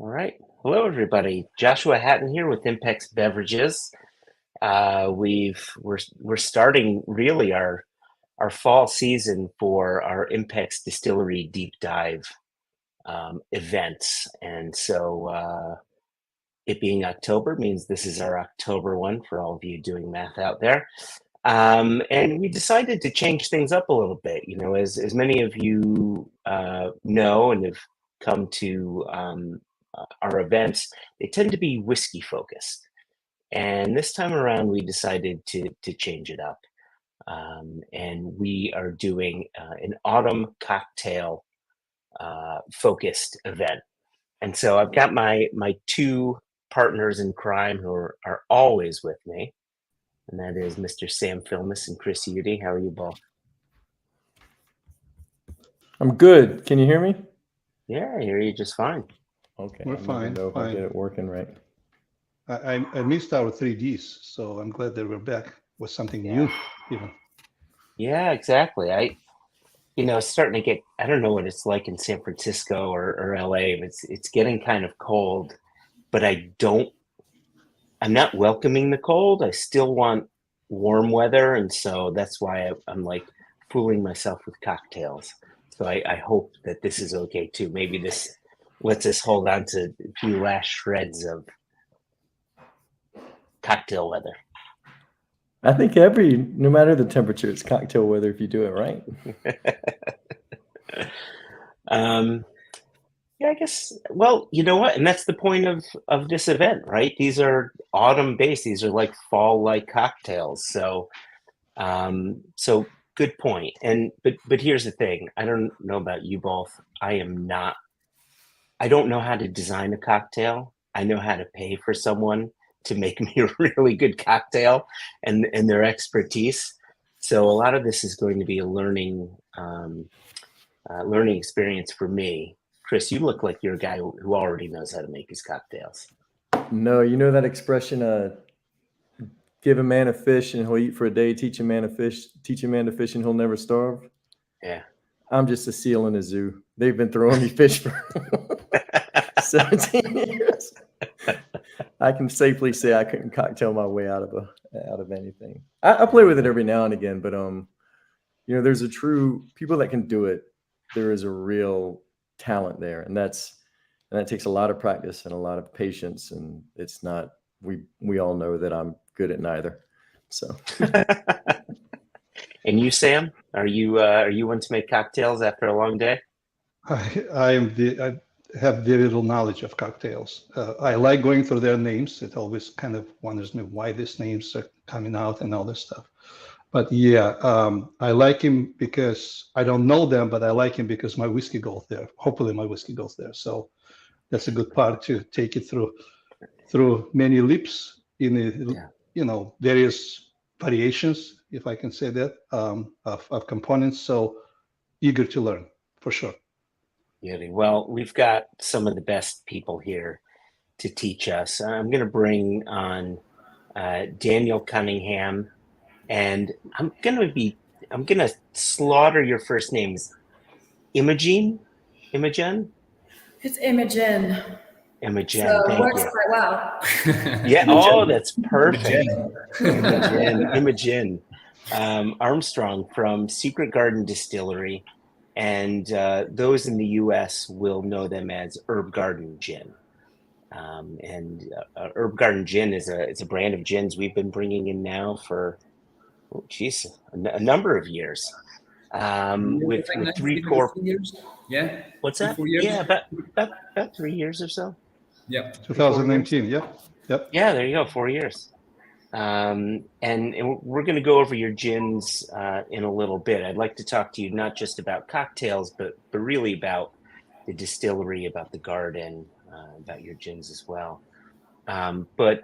All right. Hello, everybody. Joshua Hatton here with ImpEx Beverages. We're starting really our fall season for our ImpEx Distillery deep dive events, and so it being October means this is our October one for all of you doing math out there. And we decided to change things up a little bit. You know, as many of you know and have come to our events, they tend to be whiskey focused. And this time around, we decided to change it up. And we are doing an autumn cocktail focused event. And so I've got my two partners in crime who are always with me, and that is Mr. Sam Filmus and Chris Uhde. How are you both? I'm good. Can you hear me? Yeah, I hear you just fine. Okay. We're I fine. never know if I get it working right. I missed our 3Ds, so I'm glad that we're back with something new, even. Yeah, exactly. It's starting to get, I don't know what it's like in San Francisco or LA, but it's getting kind of cold, but I'm not welcoming the cold. I still want warm weather. And so that's why I'm like fooling myself with cocktails. So I hope that this is okay too. Maybe this lets us hold on to a few last shreds of cocktail weather. I think no matter the temperature, it's cocktail weather if you do it right. Yeah, I guess. Well, you know what, and that's the point of this event, right? These are autumn based. These are like fall like cocktails. So good point. And but here's the thing. I don't know about you both. I don't know how to design a cocktail. I know how to pay for someone to make me a really good cocktail and their expertise. So a lot of this is going to be a learning experience for me. Chris, you look like you're a guy who already knows how to make his cocktails. No, you know that expression, give a man a fish and he'll eat for a day, teach a man to fish and he'll never starve? Yeah. I'm just a seal in a zoo. They've been throwing me fish for 17 years. I can safely say I couldn't cocktail my way out of anything. I play with it every now and again, but there's a true people that can do it. There is a real talent there, and that takes a lot of practice and a lot of patience. And it's not we all know that I'm good at neither. So. And you, Sam, are you one to make cocktails after a long day? I have very little knowledge of cocktails. I like going through their names. It always kind of wonders me why these names are coming out and all this stuff. But yeah, I like him because I don't know them, but I like him because my whiskey goes there. Hopefully my whiskey goes there. So that's a good part to take it through many lips in various variations, if I can say that, of components. So eager to learn for sure. Beauty. Well, we've got some of the best people here to teach us. I'm going to bring on Daniel Cunningham, and I'm going to slaughter your first names. Imogen? It's Imogen. Imogen, so thank works you. quite well. Yeah. Oh, that's perfect. Imogen. Armstrong from Secret Garden Distillery, and those in the U.S. will know them as Herb Garden Gin. Herb Garden Gin is a brand of gins we've been bringing in now for a number of years. With 3 core years. Yeah. What's that? 4 years. Yeah, about 3 years or so. Yeah. 2019. Yep. Yeah, there you go. 4 years. And we're going to go over your gins in a little bit. I'd like to talk to you not just about cocktails, but really about the distillery, about the garden, about your gins as well. But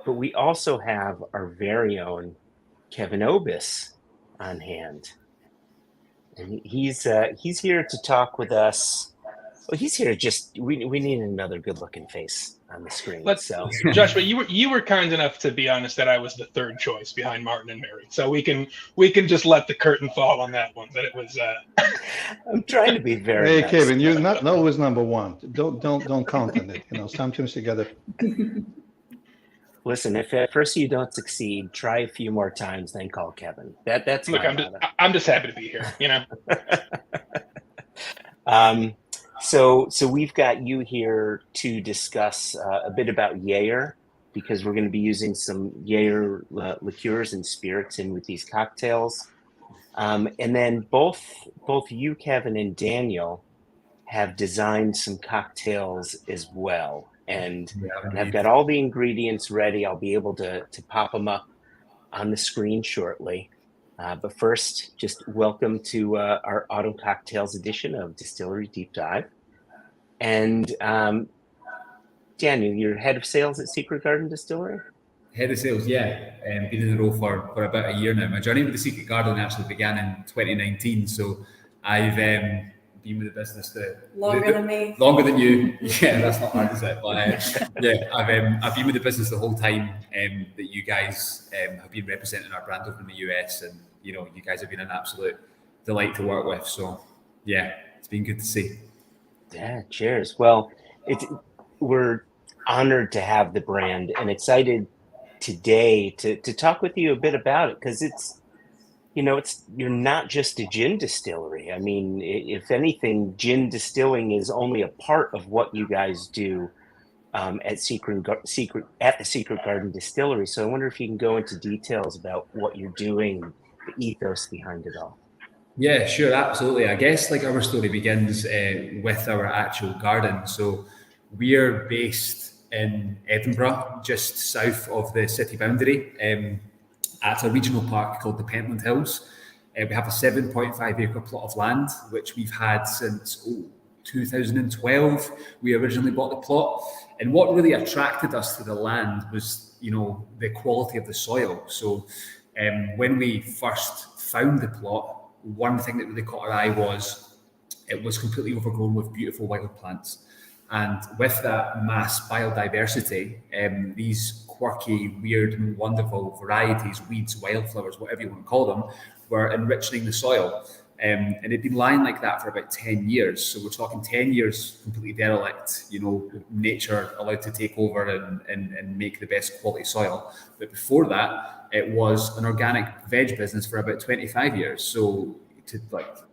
we also have our very own Kevin Obis on hand, and he's here to talk with us. Well, he's here we need another good-looking face the screen. But So Joshua, you were kind enough to be honest that I was the third choice behind Martin and Mary. So we can just let the curtain fall on that one. That it was. I'm trying to be very Hey, nice. Kevin, you're not always number one. Don't count on it. Sometimes you gotta. Listen, if at first you don't succeed, try a few more times, then call Kevin. That's Look, my I'm just happy to be here. So we've got you here to discuss a bit about Geijer, because we're going to be using some Geijer liqueurs and spirits in with these cocktails. And then both you, Kevin, and Daniel have designed some cocktails as well. And I've got all the ingredients ready. I'll be able to pop them up on the screen shortly. But first, just welcome to our Autumn Cocktails edition of Distillery Deep Dive. And Daniel, you're head of sales at Secret Garden Distillery? Head of sales, yeah. Been in the role for about a year now. My journey with the Secret Garden actually began in 2019. So I've been with the business longer than me. Longer than you. Yeah, that's not hard, is it? But yeah, I've been with the business the whole time that you guys have been representing our brand over in the US, and you guys have been an absolute delight to work with. So yeah, it's been good to see. Yeah, cheers. Well, we're honored to have the brand and excited today to talk with you a bit about it, because you're not just a gin distillery. I mean, if anything, gin distilling is only a part of what you guys do at the Secret Garden Distillery. So I wonder if you can go into details about what you're doing, the ethos behind it all. Yeah, sure, absolutely. I guess our story begins with our actual garden. So we're based in Edinburgh, just south of the city boundary, at a regional park called the Pentland Hills. We have a 7.5 acre plot of land, which we've had since 2012. We originally bought the plot. And what really attracted us to the land was, the quality of the soil. So when we first found the plot, one thing that really caught our eye was it was completely overgrown with beautiful wild plants. And with that mass biodiversity, these quirky, weird and wonderful varieties, weeds, wildflowers, whatever you want to call them, were enriching the soil. And it'd been lying like that for about 10 years. So we're talking 10 years completely derelict, nature allowed to take over and make the best quality soil. But before that, it was an organic veg business for about 25 years. So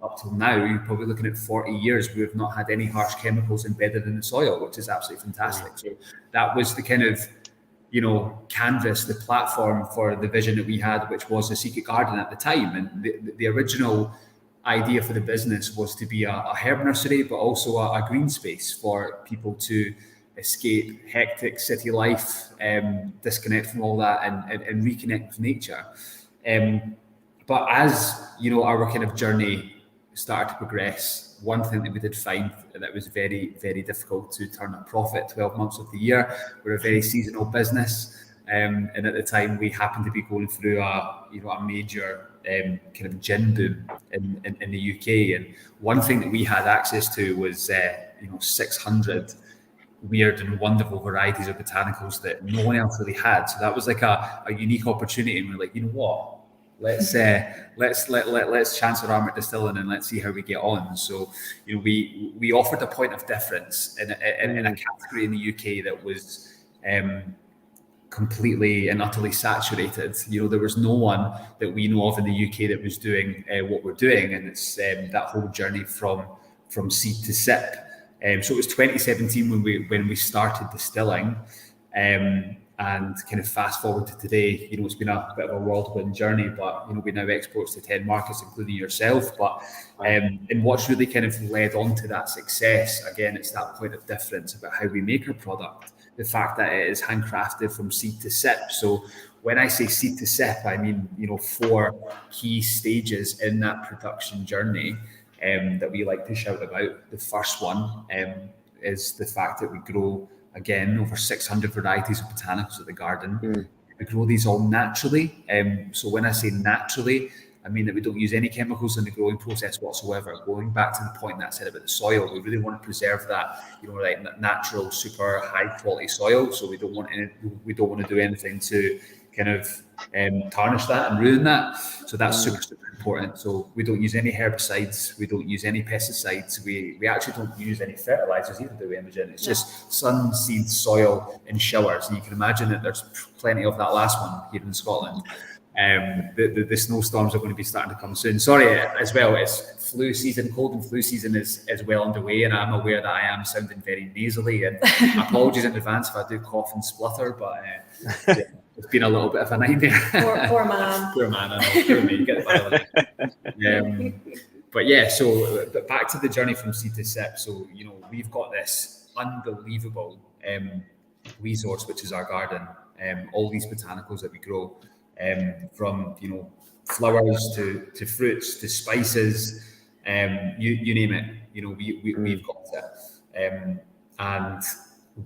up till now, you're probably looking at 40 years. We have not had any harsh chemicals embedded in the soil, which is absolutely fantastic. So that was the kind of, canvas, the platform for the vision that we had, which was the Secret Garden at the time. And the original idea for the business was to be a herb nursery, but also a green space for people to escape hectic city life, disconnect from all that and reconnect with nature. But as our kind of journey started to progress, one thing that we did find that was very, very difficult to turn a profit 12 months of the year. We're a very seasonal business. And at the time we happened to be going through a major kind of gin boom in the UK. And one thing that we had access to was 600 weird and wonderful varieties of botanicals that no one else really had. So that was like a unique opportunity. And we're like, you know what? Let's chance our arm at distilling and let's see how we get on. So we offered a point of difference in a category in the UK that was completely and utterly saturated. There was no one that we know of in the UK that was doing what we're doing, and it's that whole journey from seed to sip. So it was 2017 when we started distilling. And kind of fast forward to today, it's been a bit of a whirlwind journey, but we now export to 10 markets, including yourself. But and what's really kind of led on to that success, again, it's that point of difference about how we make our product, the fact that it is handcrafted from seed to sip. So when I say seed to sip, I mean 4 key stages in that production journey that we like to shout about. The first one is the fact that we grow, again, over 600 varieties of botanicals at the garden. We grow these all naturally. So when I say naturally, I mean that we don't use any chemicals in the growing process whatsoever. Going back to the point that I said about the soil, we really want to preserve that, like natural, super high quality soil. So we don't want to do anything to kind of tarnish that and ruin that. So that's super important. So we don't use any herbicides, we don't use any pesticides, we actually don't use any fertilizers either, do we, Imogen? It's just sun, seed, soil, and showers. And you can imagine that there's plenty of that last one here in Scotland. The snowstorms are going to be starting to come soon. Sorry, as well, it's flu season. Cold and flu season is well underway, and I'm aware that I am sounding very nasally, and apologies in advance if I do cough and splutter, but it's been a little bit of a nightmare. Poor man. Poor man, I know. Poor me, get the balance. But yeah, so back to the journey from seed to sip. So, we've got this unbelievable resource, which is our garden. All these botanicals that we grow, from flowers to fruits to spices, you name it. We've got it. And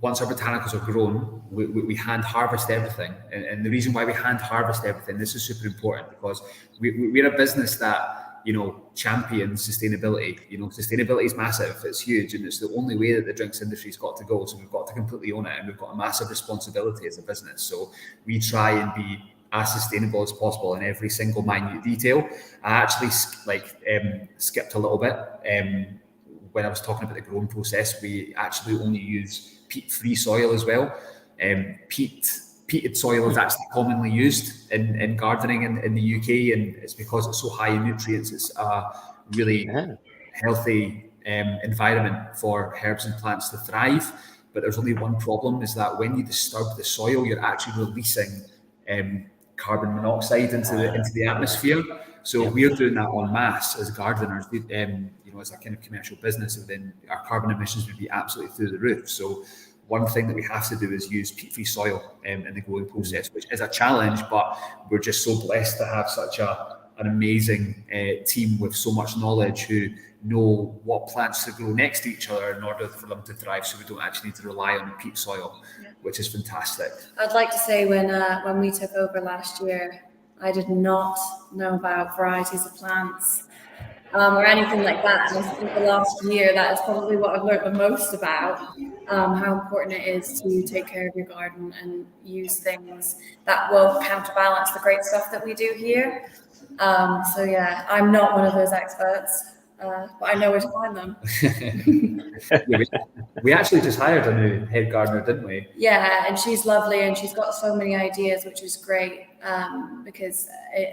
once our botanicals are grown, we hand harvest everything. And the reason why we hand harvest everything, this is super important, because we're a business that champions sustainability. Sustainability is massive, it's huge, and it's the only way that the drinks industry's got to go. So we've got to completely own it, and we've got a massive responsibility as a business. So we try and be as sustainable as possible in every single minute detail. I actually skipped a little bit. When I was talking about the growing process, we actually only use peat-free soil as well. Peated soil is actually commonly used in gardening in the UK, and it's because it's so high in nutrients. It's a really healthy environment for herbs and plants to thrive. But there's only one problem, is that when you disturb the soil, you're actually releasing carbon monoxide into the atmosphere. So we're doing that en masse as gardeners, as a kind of commercial business, and then our carbon emissions would be absolutely through the roof. So one thing that we have to do is use peat-free soil in the growing process, which is a challenge, but we're just so blessed to have such an amazing team with so much knowledge who know what plants to grow next to each other in order for them to thrive, so we don't actually need to rely on the peat soil, which is fantastic. I'd like to say when we took over last year, I did not know about varieties of plants or anything like that. And I think the last year, that is probably what I've learned the most about how important it is to take care of your garden and use things that will counterbalance the great stuff that we do here. So yeah, I'm not one of those experts, but I know where to find them. We actually just hired a new head gardener, didn't we? Yeah, and she's lovely, and she's got so many ideas, which is great, because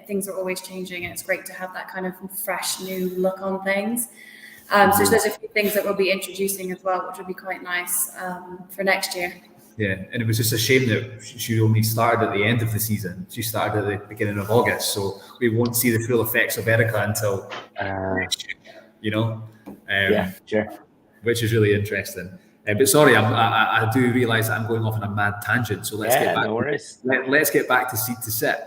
things are always changing, and it's great to have that kind of fresh new look on things. So there's a few things that we'll be introducing as well, which will be quite nice for next year. Yeah, and it was just a shame that she only started at the end of the season. She started at the beginning of August, so we won't see the full effects of Erica until next year, yeah, sure. Which is really interesting. But sorry, I do realise that I'm going off on a mad tangent. So let's get back. No worries. Let's get back to seed to sip.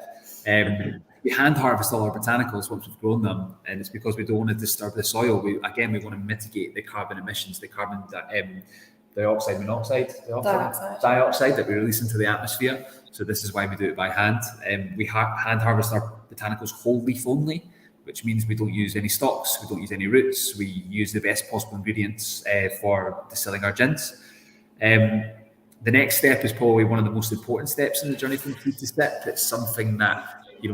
We hand harvest all our botanicals once we've grown them, and it's because we don't want to disturb the soil. We want to mitigate the carbon emissions, the carbon dioxide that we release into the atmosphere. So this is why we do it by hand. We hand harvest our botanicals whole leaf only, which means we don't use any stalks, we don't use any roots. We use the best possible ingredients for distilling our gins. The next step is probably one of the most important steps in the journey from seed to sip. It's something that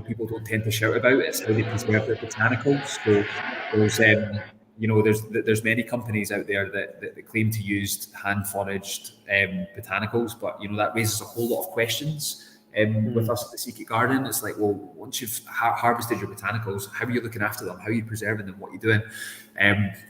people don't tend to shout about. It's how they preserve their botanicals. So there's many companies out there that claim to use hand foraged botanicals, but that raises a whole lot of questions. With us at the Secret Garden, it's like, well, once you've harvested your botanicals, how are you looking after them? How are you preserving them? What are you doing?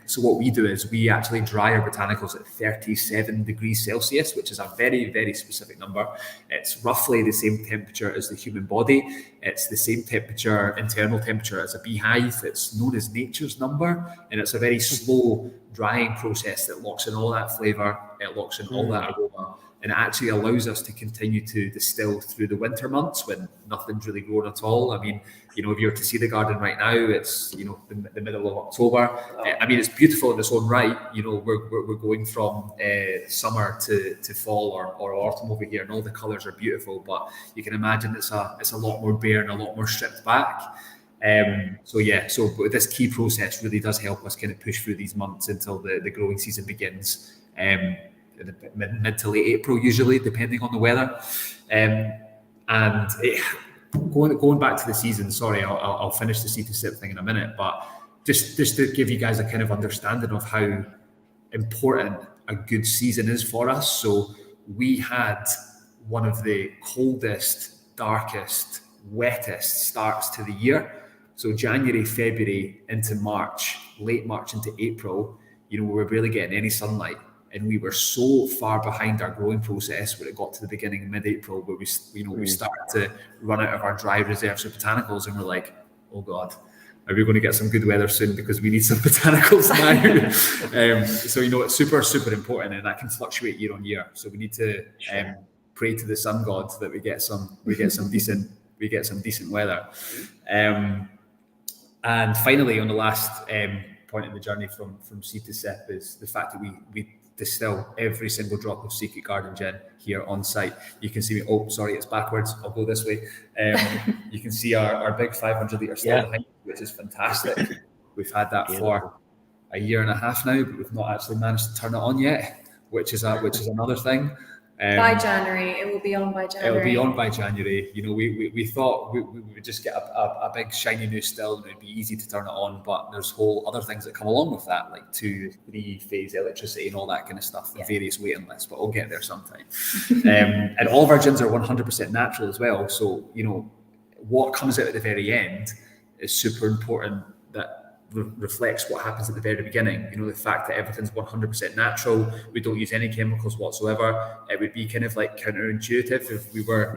So what we do is we actually dry our botanicals at 37 degrees Celsius, which is a very, very specific number. It's roughly the same temperature as the human body. It's the same temperature, internal temperature, as a beehive. It's known as nature's number, and it's a very slow drying process that locks in all that flavour, it locks in all that aroma, and it actually allows us to continue to distill through the winter months when nothing's really growing at all. I mean, if you were to see the garden right now, it's the middle of October. I mean, it's beautiful in its own right. We're going from summer to fall or autumn over here, and all the colours are beautiful. But you can imagine it's a lot more bare and a lot more stripped back. But this key process really does help us kind of push through these months until the growing season begins. Mid to late April, usually, depending on the weather. Going back to the season, sorry, I'll finish the seed to sip thing in a minute, but just to give you guys a kind of understanding of how important a good season is for us. So we had one of the coldest, darkest, wettest starts to the year. So January, February into March, late March into April, we were barely getting any sunlight. And we were so far behind our growing process when it got to the beginning, mid-April, where we started to run out of our dry reserves of botanicals, and we're like, oh God, are we going to get some good weather soon because we need some botanicals now? So it's super, super important, and that can fluctuate year on year. So we need to pray to the sun god that we get some decent weather. And finally, on the last point in the journey from seed to sip is the fact that we distill every single drop of Secret Garden gin here on site. You can see me. Oh, sorry, it's backwards. I'll go this way. You can see our big 500 litre still behind, which is fantastic. We've had that for a year and a half now, but we've not actually managed to turn it on yet, which is another thing. By January, it will be on by January. It'll be on by January. We thought we would just get a big shiny new still and it'd be easy to turn it on, but there's whole other things that come along with that, like 2-3 phase electricity and all that kind of stuff, and various waiting lists, but we'll get there sometime. And all of our gins are 100% natural as well. So, what comes out at the very end is super important that reflects what happens at the very beginning. The fact that everything's 100% natural, we don't use any chemicals whatsoever. It would be kind of like counterintuitive if we were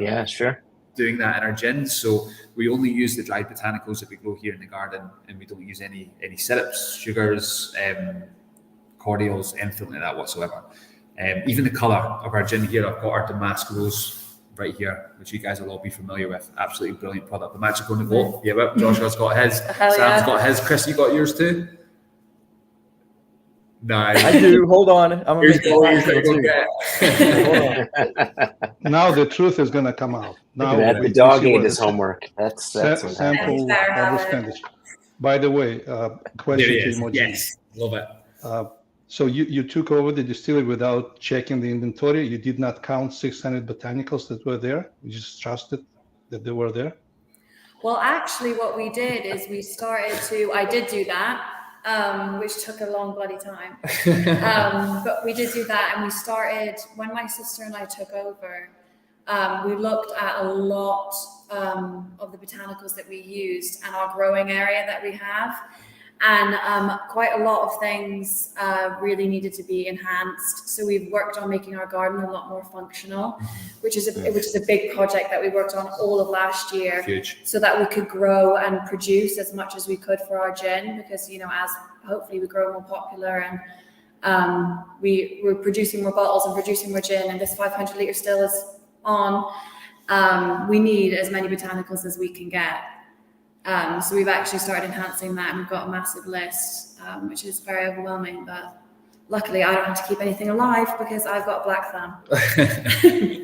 doing that in our gins. So we only use the dried botanicals that we grow here in the garden, and we don't use any syrups, sugars, cordials, anything like that whatsoever. Even the colour of our gin here, I've got our damask rose right here, which you guys will all be familiar with. Absolutely brilliant product. The magic on the go. Yeah, well, Joshua's got his. Sam's got his. Chris, you got yours too? No, I do. Hold on. I'm gonna Now the truth is going to come out. Now the dog ate his homework. That's sample double spinach. By the way, question to Imogen. Yes, love it. So you took over the distillery without checking the inventory. You did not count 600 botanicals that were there. You just trusted that they were there. Well, actually, what we did is I did do that, which took a long bloody time. But we did do that, and we started, when my sister and I took over, we looked at a lot of the botanicals that we used and our growing area that we have. And quite a lot of things really needed to be enhanced. So we've worked on making our garden a lot more functional, which is a big project that we worked on all of last year. Huge. So that we could grow and produce as much as we could for our gin, because as hopefully we grow more popular and we're producing more bottles and producing more gin, and this 500 litre still is on. We need as many botanicals as we can get. So we've actually started enhancing that, and we've got a massive list, which is very overwhelming, but luckily I don't have to keep anything alive because I've got a black thumb.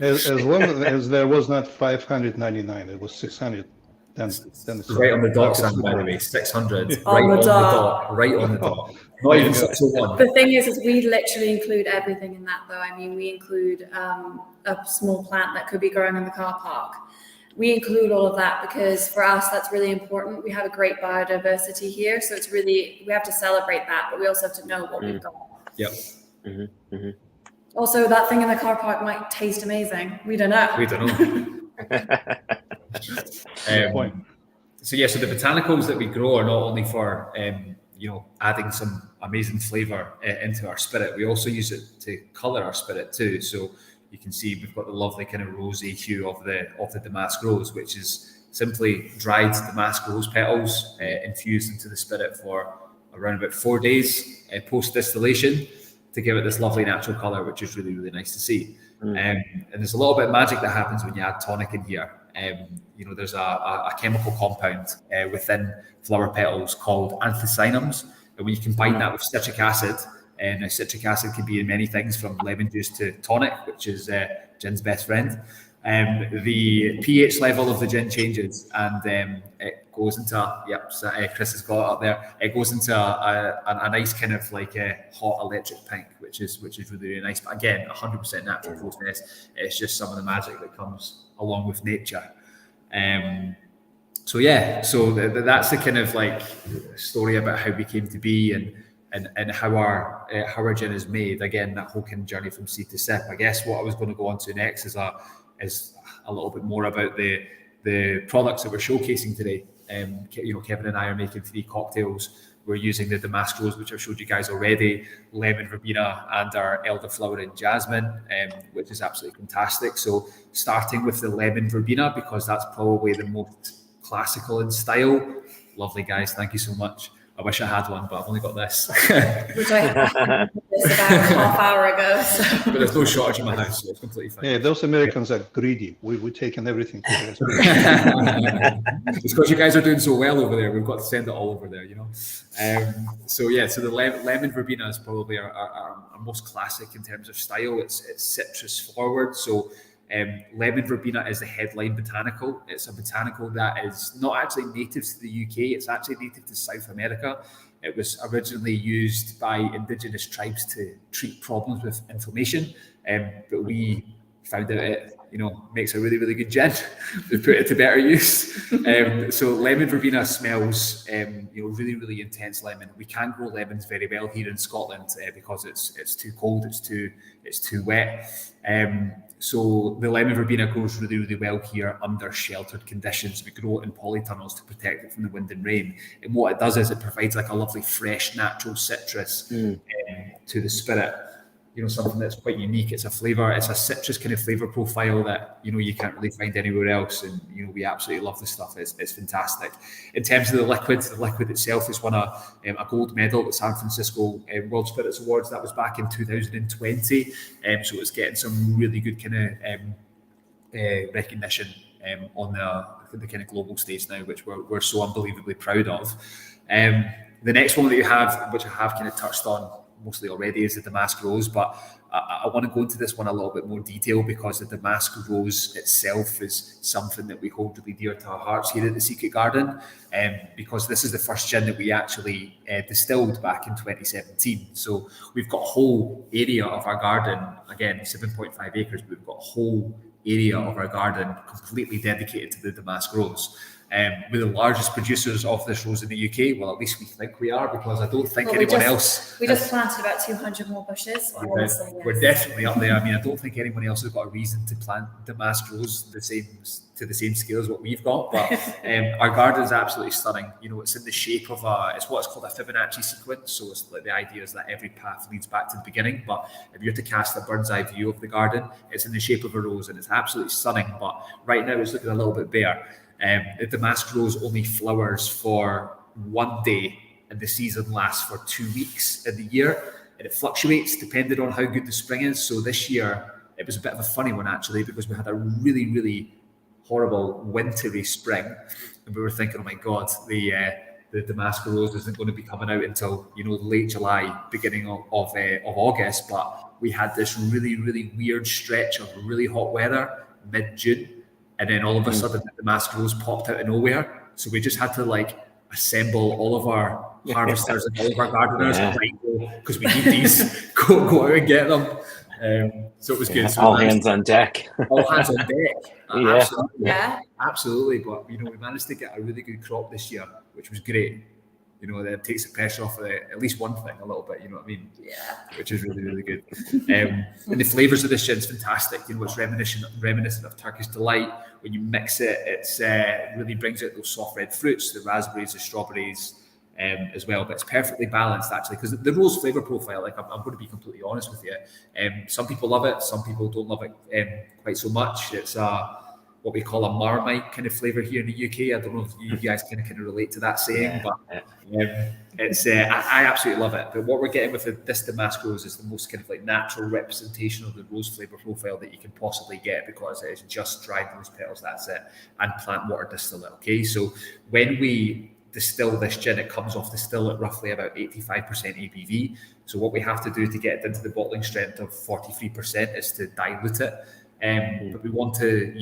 as long as there was not 599, it was 600. Then it's right on the dot, Sam, by the way, 600. Right on the dot. Not even 601. The thing is we literally include everything in that, though. I mean, we include a small plant that could be growing in the car park. We include all of that because for us, that's really important. We have a great biodiversity here. So we have to celebrate that, but we also have to know what we've got. Yep. Also, that thing in the car park might taste amazing. We don't know. So the botanicals that we grow are not only for, adding some amazing flavour into our spirit. We also use it to colour our spirit too. So you can see we've got the lovely kind of rosy hue of the damask rose, which is simply dried damask rose petals infused into the spirit for around about 4 days post distillation to give it this lovely natural colour, which is really, really nice to see. And there's a little bit of magic that happens when you add tonic in here. There's a chemical compound within flower petals called anthocyanins, and when you combine that with citric acid. And citric acid can be in many things, from lemon juice to tonic, which is gin's best friend. The pH level of the gin changes, and it goes into, so, Chris has got it up there. It goes into a nice kind of like a hot electric pink, which is really, really nice. But again, 100% natural process. It's just some of the magic that comes along with nature. So that's the kind of like story about how we came to be and how our gin is made. Again, that whole kind of journey from seed to sip. I guess what I was going to go on to next is a little bit more about the products that we're showcasing today. Kevin and I are making 3 cocktails. We're using the damask rose, which I've showed you guys already, lemon verbena, and our elderflower and jasmine, which is absolutely fantastic. So starting with the lemon verbena, because that's probably the most classical in style. Lovely, guys. Thank you so much. I wish I had one, but I've only got this. Which I had this about a half hour ago. So. But there's no shortage in my house, so it's completely fine. Yeah, those Americans are greedy. We're taking everything. It's because you guys are doing so well over there. We've got to send it all over there, you know. So the lemon verbena is probably our most classic in terms of style. It's citrus forward. So lemon verbena is the headline botanical. It's a botanical that is not actually native to the UK. It's actually native to South America. It was originally used by indigenous tribes to treat problems with inflammation, but we found out it makes a really, really good gin. We put it to better use. So lemon verbena smells really, really intense lemon. We can't grow lemons very well here in Scotland because it's too cold, it's too wet. So the lemon verbena grows really, really well here under sheltered conditions. We grow it in polytunnels to protect it from the wind and rain. And what it does is it provides like a lovely fresh natural citrus to the spirit. Something that's quite unique. It's a flavour, it's a citrus kind of flavour profile that, you can't really find anywhere else. And, we absolutely love the stuff. It's fantastic. In terms of the liquid itself has won a gold medal at the San Francisco World Spirits Awards. That was back in 2020. So it's getting some really good kind of recognition on the kind of global stage now, which we're so unbelievably proud of. The next one that you have, which I have kind of touched on mostly already, is the damask rose, but I want to go into this one a little bit more detail because the damask rose itself is something that we hold really dear to our hearts here at the Secret Garden, because this is the first gin that we actually distilled back in 2017. So we've got a whole area of our garden, again 7.5 acres, but we've got a whole area of our garden completely dedicated to the damask rose. We're the largest producers of this rose in the UK. Well, at least we think we are, because I don't think anyone else. We just planted about 200 more bushes. We're definitely up there. I mean, I don't think anyone else has got a reason to plant damask rose to the same scale as what we've got. But our garden is absolutely stunning. It's in the shape of it's what's called a Fibonacci sequence. So it's like the idea is that every path leads back to the beginning. But if you're to cast a bird's eye view of the garden, it's in the shape of a rose, and it's absolutely stunning. But right now it's looking a little bit bare. The damask rose only flowers for 1 day, and the season lasts for 2 weeks in the year, and it fluctuates depending on how good the spring is. So this year it was a bit of a funny one actually, because we had a really, really horrible wintry spring, and we were thinking, oh my god, the damask rose isn't going to be coming out until late July, beginning of August. But we had this really, really weird stretch of really hot weather mid-June. And then all of a sudden, the damask rose popped out of nowhere. So we just had to assemble all of our harvesters and all of our gardeners, because we need these. Go out and get them. So it was good. So all hands on deck. All hands on deck. Absolutely. But we managed to get a really good crop this year, which was great. That takes the pressure off of at least one thing a little bit, you know what I mean? Yeah. Which is really, really good. And the flavours of this gin is fantastic. It's reminiscent of Turkish Delight. When you mix it, it really brings out those soft red fruits, the raspberries, the strawberries, as well. But it's perfectly balanced, actually, because the rose flavour profile, I'm going to be completely honest with you. Some people love it, some people don't love it quite so much. It's what we call a Marmite kind of flavour here in the UK. I don't know if you guys can relate to that saying, but it's I absolutely love it. But what we're getting with this damask rose is the most kind of natural representation of the rose flavour profile that you can possibly get, because it is just dried rose petals, that's it, and plant water distillate. Okay, so when we distill this gin, it comes off the still at roughly about 85% ABV. So what we have to do to get it into the bottling strength of 43% is to dilute it. But we want to,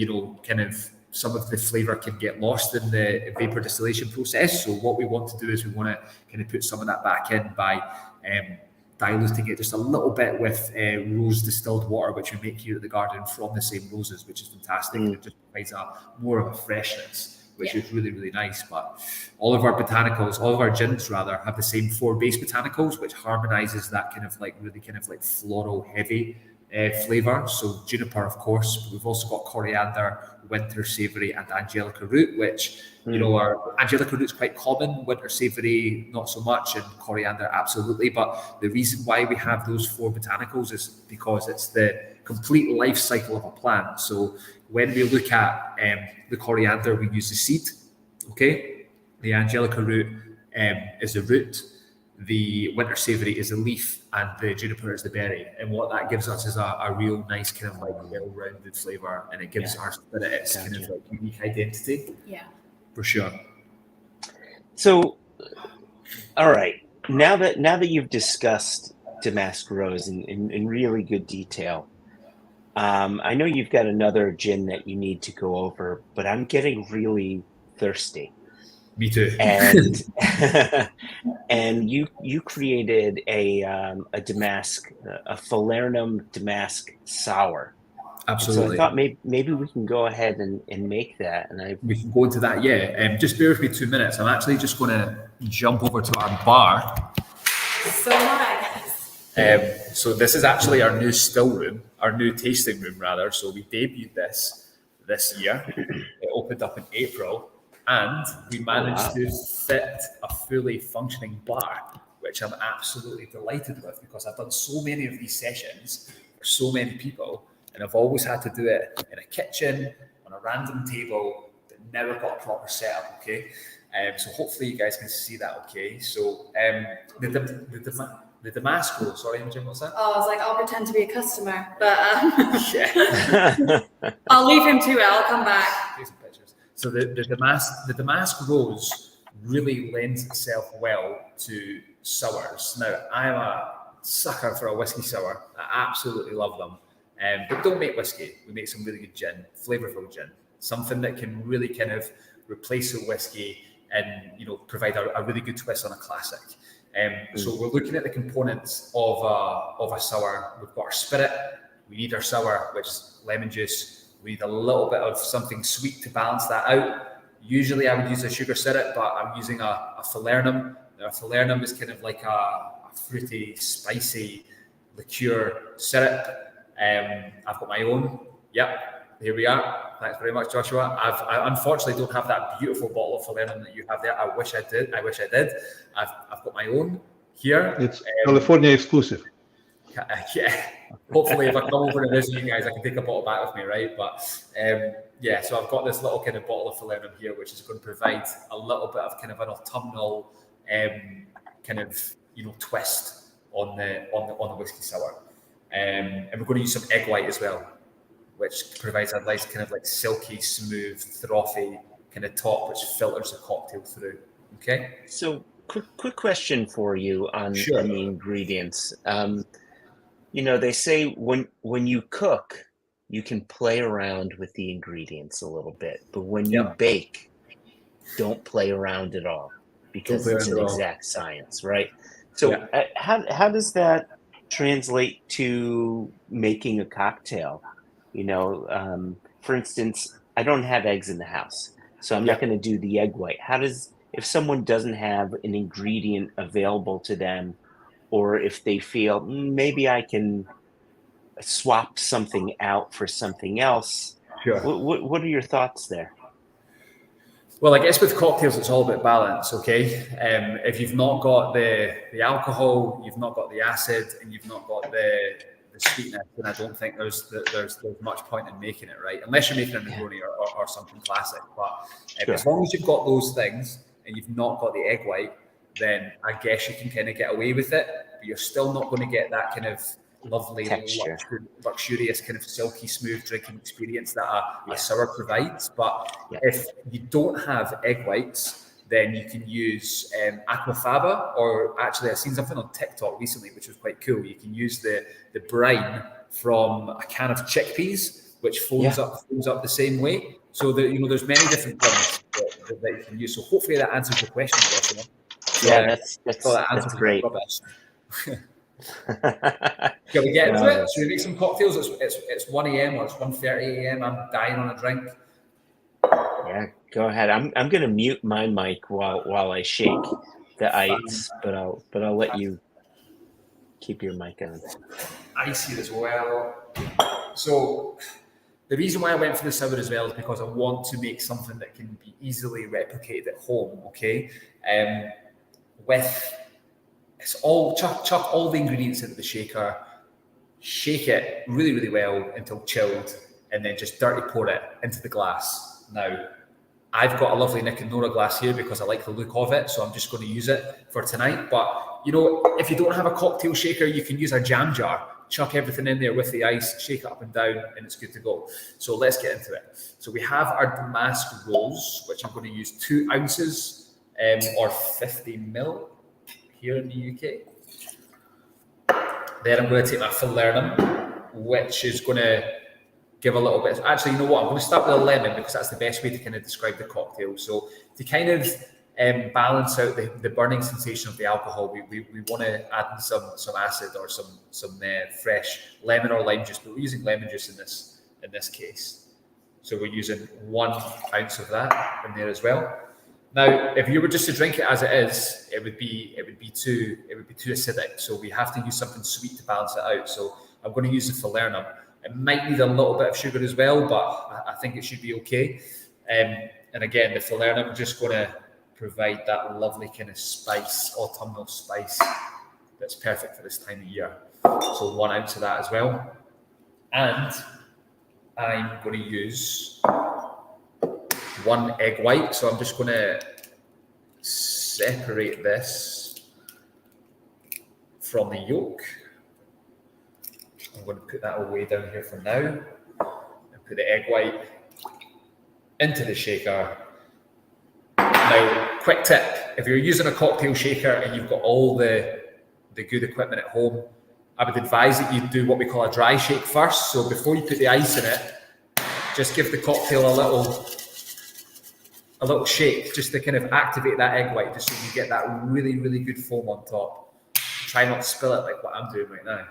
kind of some of the flavour can get lost in the vapour distillation process. So what we want to do is we want to kind of put some of that back in by diluting it just a little bit with rose distilled water, which we make here at the garden from the same roses, which is fantastic. And it just provides more of a freshness, which is really, really nice. But all of our gins rather, have the same 4 base botanicals, which harmonises that kind of like really kind of like floral heavy flavour. So juniper, of course, but we've also got coriander, winter savoury, and angelica root, which our angelica root's quite common, winter savoury not so much, and coriander absolutely. But the reason why we have those 4 botanicals is because it's the complete life cycle of a plant. So when we look at the coriander, we use the seed. Okay, the angelica root is the root. The winter savoury is the leaf, and the juniper is the berry. And what that gives us is a real nice kind of like well-rounded flavour, and it gives our spirit its kind of like unique identity. Yeah, for sure. So, all right, now that you've discussed Damask Rose in really good detail, I know you've got another gin that you need to go over, but I'm getting really thirsty. Me too. And and you created a Damask, a Falernum Damask sour. Absolutely. So I thought maybe we can go ahead and make that. And we can go into that. Yeah. Just bear with me 2 minutes. I'm actually just going to jump over to our bar. So nice. So this is actually our new still room, our new tasting room rather. So we debuted this year. It opened up in April. And we managed to fit a fully functioning bar, which I'm absolutely delighted with, because I've done so many of these sessions for so many people, and I've always had to do it in a kitchen, on a random table, but never got a proper setup, okay? So hopefully you guys can see that, okay? So the Damask Rose, sorry, Imogen, what's that? Oh, I was like, I'll pretend to be a customer, but I'll leave him to it, I'll come back. So the Damask Rose really lends itself well to sours. Now, I'm a sucker for a whiskey sour. I absolutely love them. But don't make whiskey. We make some really good gin, flavorful gin. Something that can really kind of replace the whiskey and, provide a really good twist on a classic. So we're looking at the components of a sour. We've got our spirit. We need our sour, which is lemon juice. We need a little bit of something sweet to balance that out. Usually I would use a sugar syrup, but I'm using a falernum. Now, a falernum is kind of like a fruity, spicy liqueur syrup. I've got my own. Yep, here we are. Thanks very much, Joshua. I unfortunately don't have that beautiful bottle of falernum that you have there. I wish I did. I've got my own here. It's California exclusive. Yeah, hopefully if I come over to visit you guys, I can take a bottle back with me, right? But so I've got this little kind of bottle of falernum here, which is going to provide a little bit of kind of an autumnal kind of twist on the whiskey sour, and we're going to use some egg white as well, which provides a nice kind of like silky, smooth, frothy kind of top, which filters the cocktail through. Okay. So quick question for you on the ingredients. They say when you cook, you can play around with the ingredients a little bit, but when you bake, don't play around at all, because it's an exact science, right? So how does that translate to making a cocktail? For instance, I don't have eggs in the house, so I'm not going to do the egg white. If someone doesn't have an ingredient available to them, or if they feel maybe I can swap something out for something else, what are your thoughts there? Well, I guess with cocktails, it's all about balance, okay? If you've not got the alcohol, you've not got the acid, and you've not got the sweetness, then I don't think there's much point in making it, right? Unless you're making a Negroni or something classic. But as long as you've got those things and you've not got the egg white, then I guess you can kind of get away with it, but you're still not going to get that kind of lovely, luxurious, kind of silky, smooth drinking experience that a sour provides. But if you don't have egg whites, then you can use aquafaba, or actually I've seen something on TikTok recently, which was quite cool. You can use the brine from a can of chickpeas, which folds up the same way. So there's many different ones that you can use. So hopefully that answers the question, Joshua. Yeah, that's That's great. rubbish. Shall we get into it? Should we make some cocktails? It's 1 a.m. or it's 1:30 a.m. I'm dying on a drink. Yeah, go ahead. I'm gonna mute my mic while I shake the ice, but I'll let you keep your mic on. Ice here as well. So the reason why I went for the sour as well is because I want to make something that can be easily replicated at home. Okay, it's all chuck all the ingredients into the shaker, shake it really, really well until chilled, and then just dirty pour it into the glass. Now, I've got a lovely Nick and Nora glass here because I like the look of it, so I'm just going to use it for tonight. But, if you don't have a cocktail shaker, you can use a jam jar. Chuck everything in there with the ice, shake it up and down, and it's good to go. So let's get into it. So we have our damask rose, which I'm going to use 2 ounces or 50 ml here in the UK. Then I'm going to take my falernum, which is going to give a little bit. Actually, you know what? I'm going to start with a lemon because that's the best way to kind of describe the cocktail. So to kind of balance out the burning sensation of the alcohol, we want to add in some acid or some fresh lemon or lime juice. But we're using lemon juice in this case. So we're using 1 ounce of that in there as well. Now, if you were just to drink it as it is, it would be too acidic. So we have to use something sweet to balance it out. So I'm going to use the falernum. It might need a little bit of sugar as well, but I think it should be okay. And again, the falernum is just going to provide that lovely kind of spice, autumnal spice that's perfect for this time of year. So 1 ounce of that as well. And I'm going to use 1 egg white. So I'm just going to separate this from the yolk. I'm going to put that away down here for now and put the egg white into the shaker. Now, quick tip, if you're using a cocktail shaker and you've got all the good equipment at home, I would advise that you do what we call a dry shake first. So before you put the ice in it, just give the cocktail a little shake just to kind of activate that egg white, just so you get that really, really good foam on top. Try not to spill it like what I'm doing right now.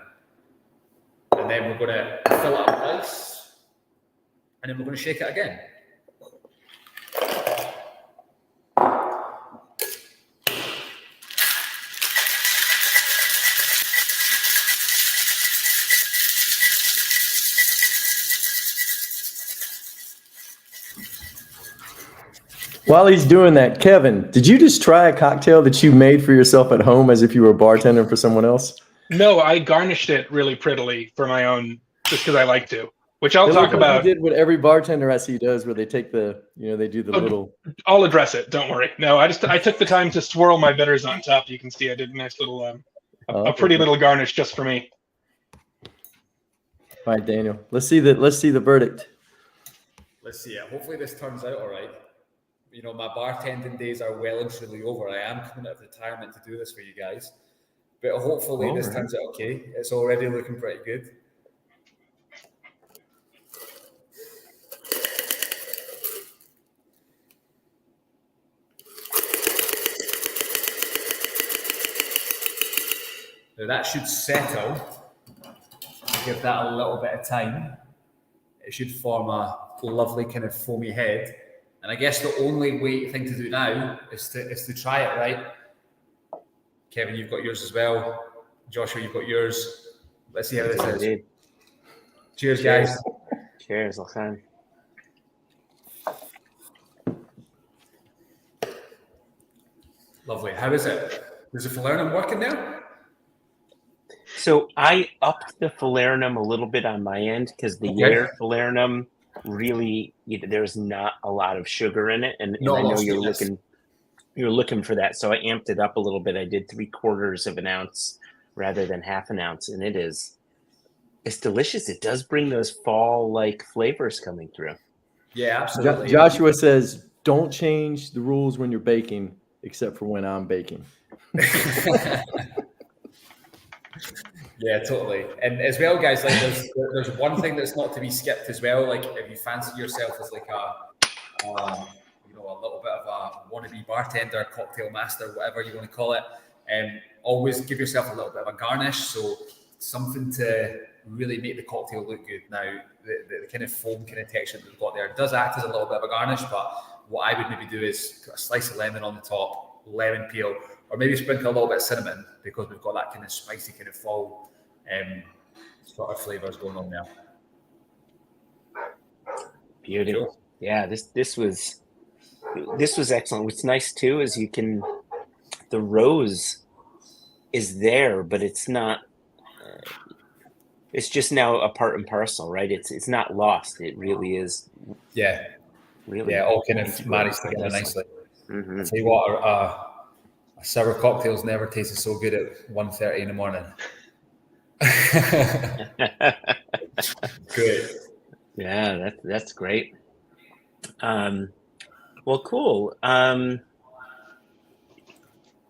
And then we're going to fill it up with ice, and then we're going to shake it again. While he's doing that, Kevin, did you just try a cocktail that you made for yourself at home as if you were a bartender for someone else? No, I garnished it really prettily for my own, just because I like to. Which I'll talk about. You did what every bartender I see does, where they take they do the little. I'll address it. Don't worry. No, I took the time to swirl my bitters on top. You can see I did a nice little, a pretty little garnish just for me. All right, Daniel. Let's see the verdict. Let's see it. Hopefully this turns out all right. My bartending days are well and truly over. I am coming out of retirement to do this for you guys. But hopefully this turns out okay. It's already looking pretty good. Now that should settle. Give that a little bit of time. It should form a lovely kind of foamy head. And I guess the only thing to do now is to try it, right? Kevin, you've got yours as well. Joshua, you've got yours. Let's see how this is. Indeed. Cheers, guys. Cheers, Lachan. Lovely. How is it? Is the falernum working there? So I upped the falernum a little bit on my end because the Geijer falernum really, there's not a lot of sugar in it, and I know you're looking for that. So I amped it up a little bit. I did 3/4 of an ounce rather than half an ounce, and it's delicious. It does bring those fall-like flavors coming through. Yeah, absolutely. Joshua says, don't change the rules when you're baking, except for when I'm baking. Yeah, totally. And as well, guys, like there's one thing that's not to be skipped as well. Like if you fancy yourself as like you know, a little bit of a wannabe bartender, cocktail master, whatever you want to call it, always give yourself a little bit of a garnish. So something to really make the cocktail look good. Now, the kind of foam kind of texture that we've got there does act as a little bit of a garnish, but what I would maybe do is put a slice of lemon on the top, lemon peel, or maybe sprinkle a little bit of cinnamon, because we've got that kind of spicy kind of fall sort of flavors going on there. Beautiful. Sure. Yeah, this was excellent. What's nice too is the rose is there, but it's not. It's just now a part and parcel, right? It's not lost. It really is. Yeah. Really. Yeah, all kind of marries together nicely. Mm-hmm. I tell you what, a sour cocktail's never tasted so good at 1:30 in the morning. Good. Yeah, that's great. Well, cool.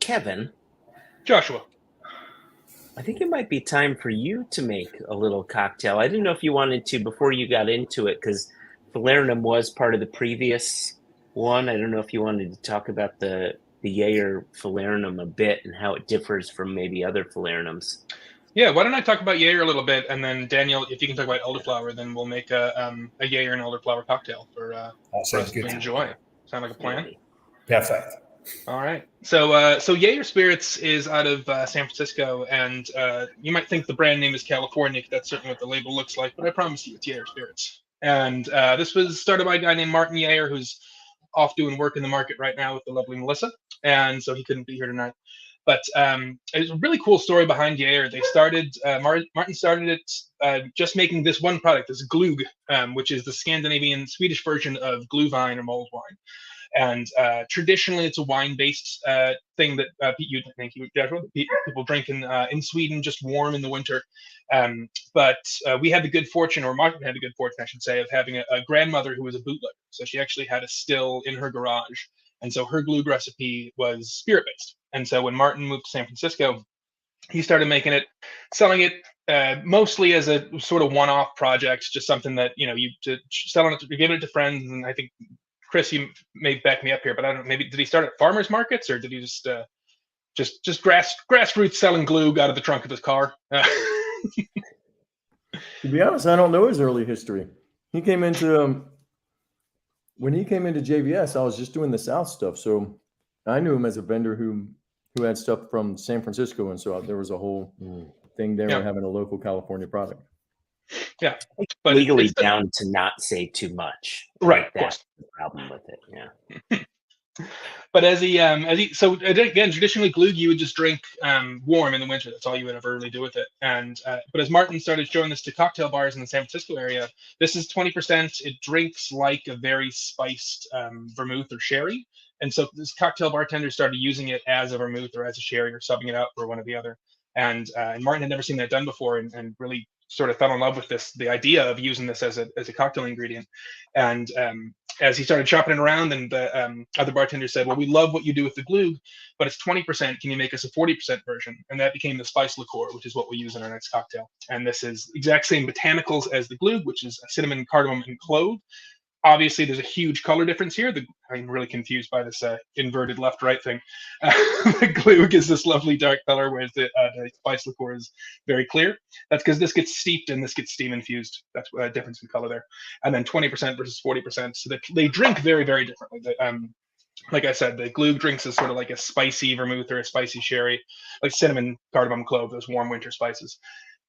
Kevin. Joshua. I think it might be time for you to make a little cocktail. I didn't know if you wanted to before you got into it, because Falernum was part of the previous one. I don't know if you wanted to talk about the Geijer Falernum a bit and how it differs from maybe other Falernums. Yeah, why don't I talk about Geijer a little bit, and then Daniel, if you can talk about elderflower, then we'll make a Geijer and elderflower cocktail for us to enjoy. Sound like a plan? Perfect. All right. So Geijer Spirits is out of San Francisco, and you might think the brand name is California, because that's certainly what the label looks like, but I promise you it's Geijer Spirits. And this was started by a guy named Martin Geijer, who's off doing work in the market right now with the lovely Melissa, and so he couldn't be here tonight. But it's a really cool story behind Geijer. They started, Martin started it just making this one product, this glug, which is the Scandinavian Swedish version of glühwein or mulled wine. And traditionally, it's a wine-based thing that people drink in Sweden, just warm in the winter. But we had the good fortune, or Martin had the good fortune, I should say, of having a grandmother who was a bootlegger. So she actually had a still in her garage. And so her glug recipe was spirit-based. And so when Martin moved to San Francisco, he started making it, selling it mostly as a sort of one-off project, just something that, you selling it, you're giving it to friends. And I think, Chris, you may back me up here, but I don't know, maybe did he start at farmers markets, or did he just grassroots selling glue out of the trunk of his car? To be honest, I don't know his early history. He came into when he came into JVS, I was just doing the South stuff, so I knew him as a vendor who had stuff from San Francisco, and so there was a whole thing there of having a local California product. Yeah, but legally bound to not say too much. Right, like that's the problem with it. Yeah. But so again, traditionally glug you would just drink warm in the winter. That's all you would ever really do with it. And but as Martin started showing this to cocktail bars in the San Francisco area, this is 20%. It drinks like a very spiced vermouth or sherry. And so this cocktail bartender started using it as a vermouth or as a sherry, or subbing it out for one or the other. And Martin had never seen that done before, and really sort of fell in love with the idea of using this as a cocktail ingredient. And as he started shopping it around, and the other bartenders said, well, we love what you do with the glug, but it's 20%. Can you make us a 40% version? And that became the spice liqueur, which is what we use in our next cocktail. And this is exact same botanicals as the glug, which is cinnamon, cardamom, and clove. Obviously, there's a huge color difference here. I'm really confused by this inverted left-right thing. The glug is this lovely dark color, whereas the spice liqueur is very clear. That's because this gets steeped and this gets steam infused. That's a difference in color there. And then 20% versus 40%. So they drink very, very differently. Like I said, the glug drinks is sort of like a spicy vermouth or a spicy sherry, like cinnamon, cardamom, clove, those warm winter spices.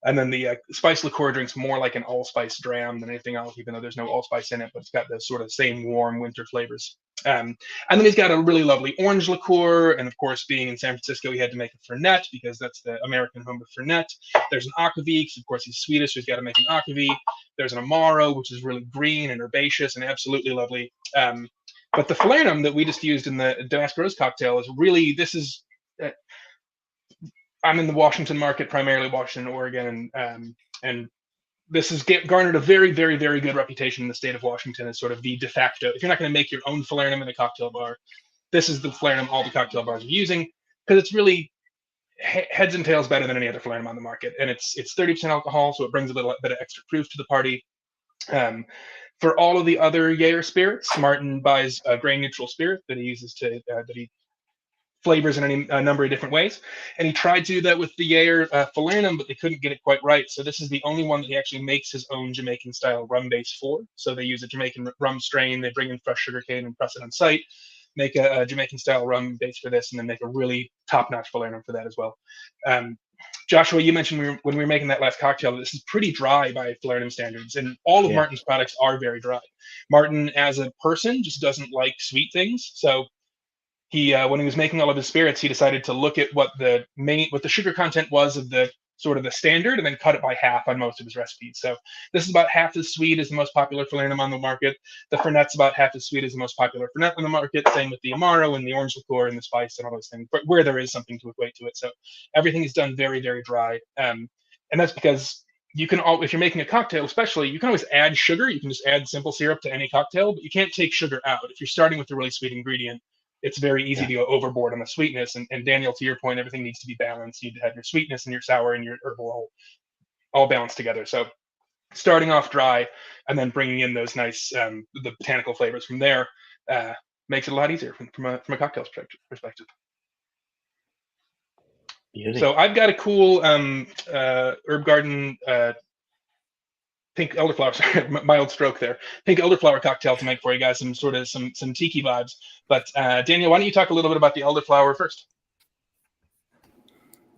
And then the spice liqueur drinks more like an allspice dram than anything else, even though there's no allspice in it, but it's got the sort of same warm winter flavors. And then he's got a really lovely orange liqueur. And of course, being in San Francisco, he had to make a Fernet, because that's the American home of Fernet. There's an Akavie, because of course he's Swedish, so he's got to make an Akavie. There's an Amaro, which is really green and herbaceous and absolutely lovely. But the Falernum that we just used in the Damascus Rose cocktail is really, I'm in the Washington market, primarily Washington, Oregon, and this has garnered a very, very, very good reputation in the state of Washington as sort of the de facto. If you're not going to make your own Falernum in a cocktail bar, this is the Falernum all the cocktail bars are using, because it's really, heads and tails better than any other Falernum on the market, and it's 30% alcohol, so it brings a little bit of extra proof to the party. For all of the other Geijer spirits, Martin buys a grain neutral spirit that he uses that he flavors in a number of different ways, and he tried to do that with the Geijer Falernum, but they couldn't get it quite right. So this is the only one that he actually makes his own Jamaican style rum base for. So they use a Jamaican rum strain, they bring in fresh sugarcane and press it on site, make a Jamaican style rum base for this, and then make a really top-notch Falernum for that as well. Joshua, you mentioned when we were making that last cocktail, this is pretty dry by Falernum standards, and all of Martin's products are very dry. Martin, as a person, just doesn't like sweet things, so he, when he was making all of his spirits, he decided to look at what the sugar content was of the sort of the standard, and then cut it by half on most of his recipes. So this is about half as sweet as the most popular Falernum on the market. The Fernet's about half as sweet as the most popular Fernet on the market. Same with the Amaro and the orange liqueur and the spice and all those things, but where there is something to equate to it. So everything is done very, very dry, and that's because you can if you're making a cocktail, especially, you can always add sugar. You can just add simple syrup to any cocktail, but you can't take sugar out. If you're starting with a really sweet ingredient, it's very easy to go overboard on the sweetness. And Daniel, to your point, everything needs to be balanced. You need to have your sweetness and your sour and your herbal all balanced together. So starting off dry and then bringing in those nice the botanical flavors from there makes it a lot easier from a cocktail perspective. Beauty. So I've got a cool herb garden pink elderflower, sorry, mild stroke there. Pink elderflower cocktail to make for you guys, some tiki vibes. But Daniel, why don't you talk a little bit about the elderflower first?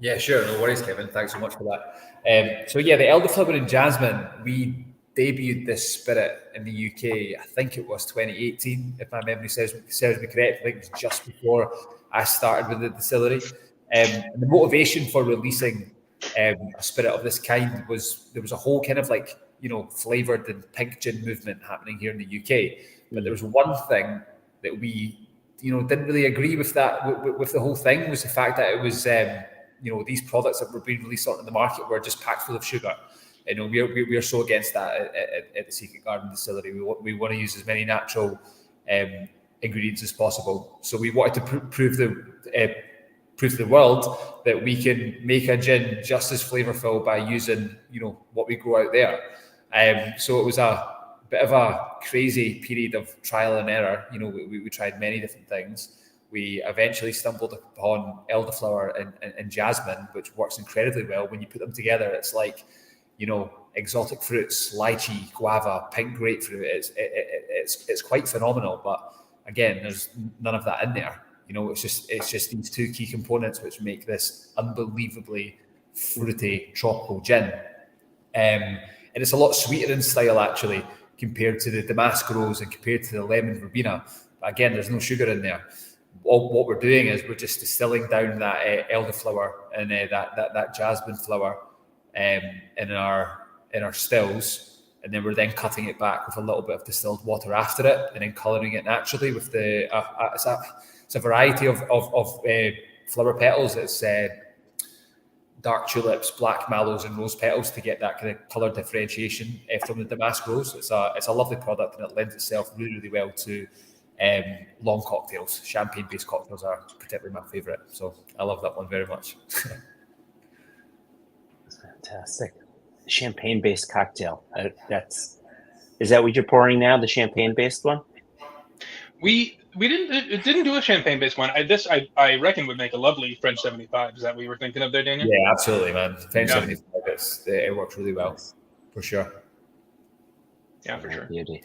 Yeah, sure. No worries, Kevin. Thanks so much for that. So yeah, the elderflower and jasmine, we debuted this spirit in the UK. I think it was 2018, if my memory serves me correct. I think it was just before I started with the distillery. And the motivation for releasing a spirit of this kind was there was a whole kind of like, flavored and pink gin movement happening here in the UK. But there was one thing that we, didn't really agree with that, with the whole thing, was the fact that it was, these products that were being released on the market were just packed full of sugar. We are so against that at the Secret Garden Distillery. We want to use as many natural ingredients as possible. So we wanted to prove to the world that we can make a gin just as flavorful by using, what we grow out there. So it was a bit of a crazy period of trial and error. We tried many different things. We eventually stumbled upon elderflower and jasmine, which works incredibly well. When you put them together, it's like, exotic fruits, lychee, guava, pink grapefruit. It's quite phenomenal. But again, there's none of that in there. It's just these two key components which make this unbelievably fruity tropical gin. And it's a lot sweeter in style, actually, compared to the Damask Rose and compared to the Lemon Verbena. But again, there's no sugar in there. What we're doing is we're just distilling down that elderflower and that jasmine flower in our stills, and then we're then cutting it back with a little bit of distilled water after it, and then colouring it naturally with the it's a variety of flower petals. It's dark tulips, black mallows, and rose petals to get that kind of colour differentiation from the Damask Rose. It's a lovely product, and it lends itself really, really well to long cocktails. Champagne-based cocktails are particularly my favourite, so I love that one very much. That's fantastic. Champagne-based cocktail. Is that what you're pouring now? The champagne-based one? We didn't do a champagne-based one. I reckon would make a lovely French 75. Is that what you were thinking of there, Daniel? Yeah, absolutely, man. French 75. It works really well, for sure. Yeah, for sure. Beauty.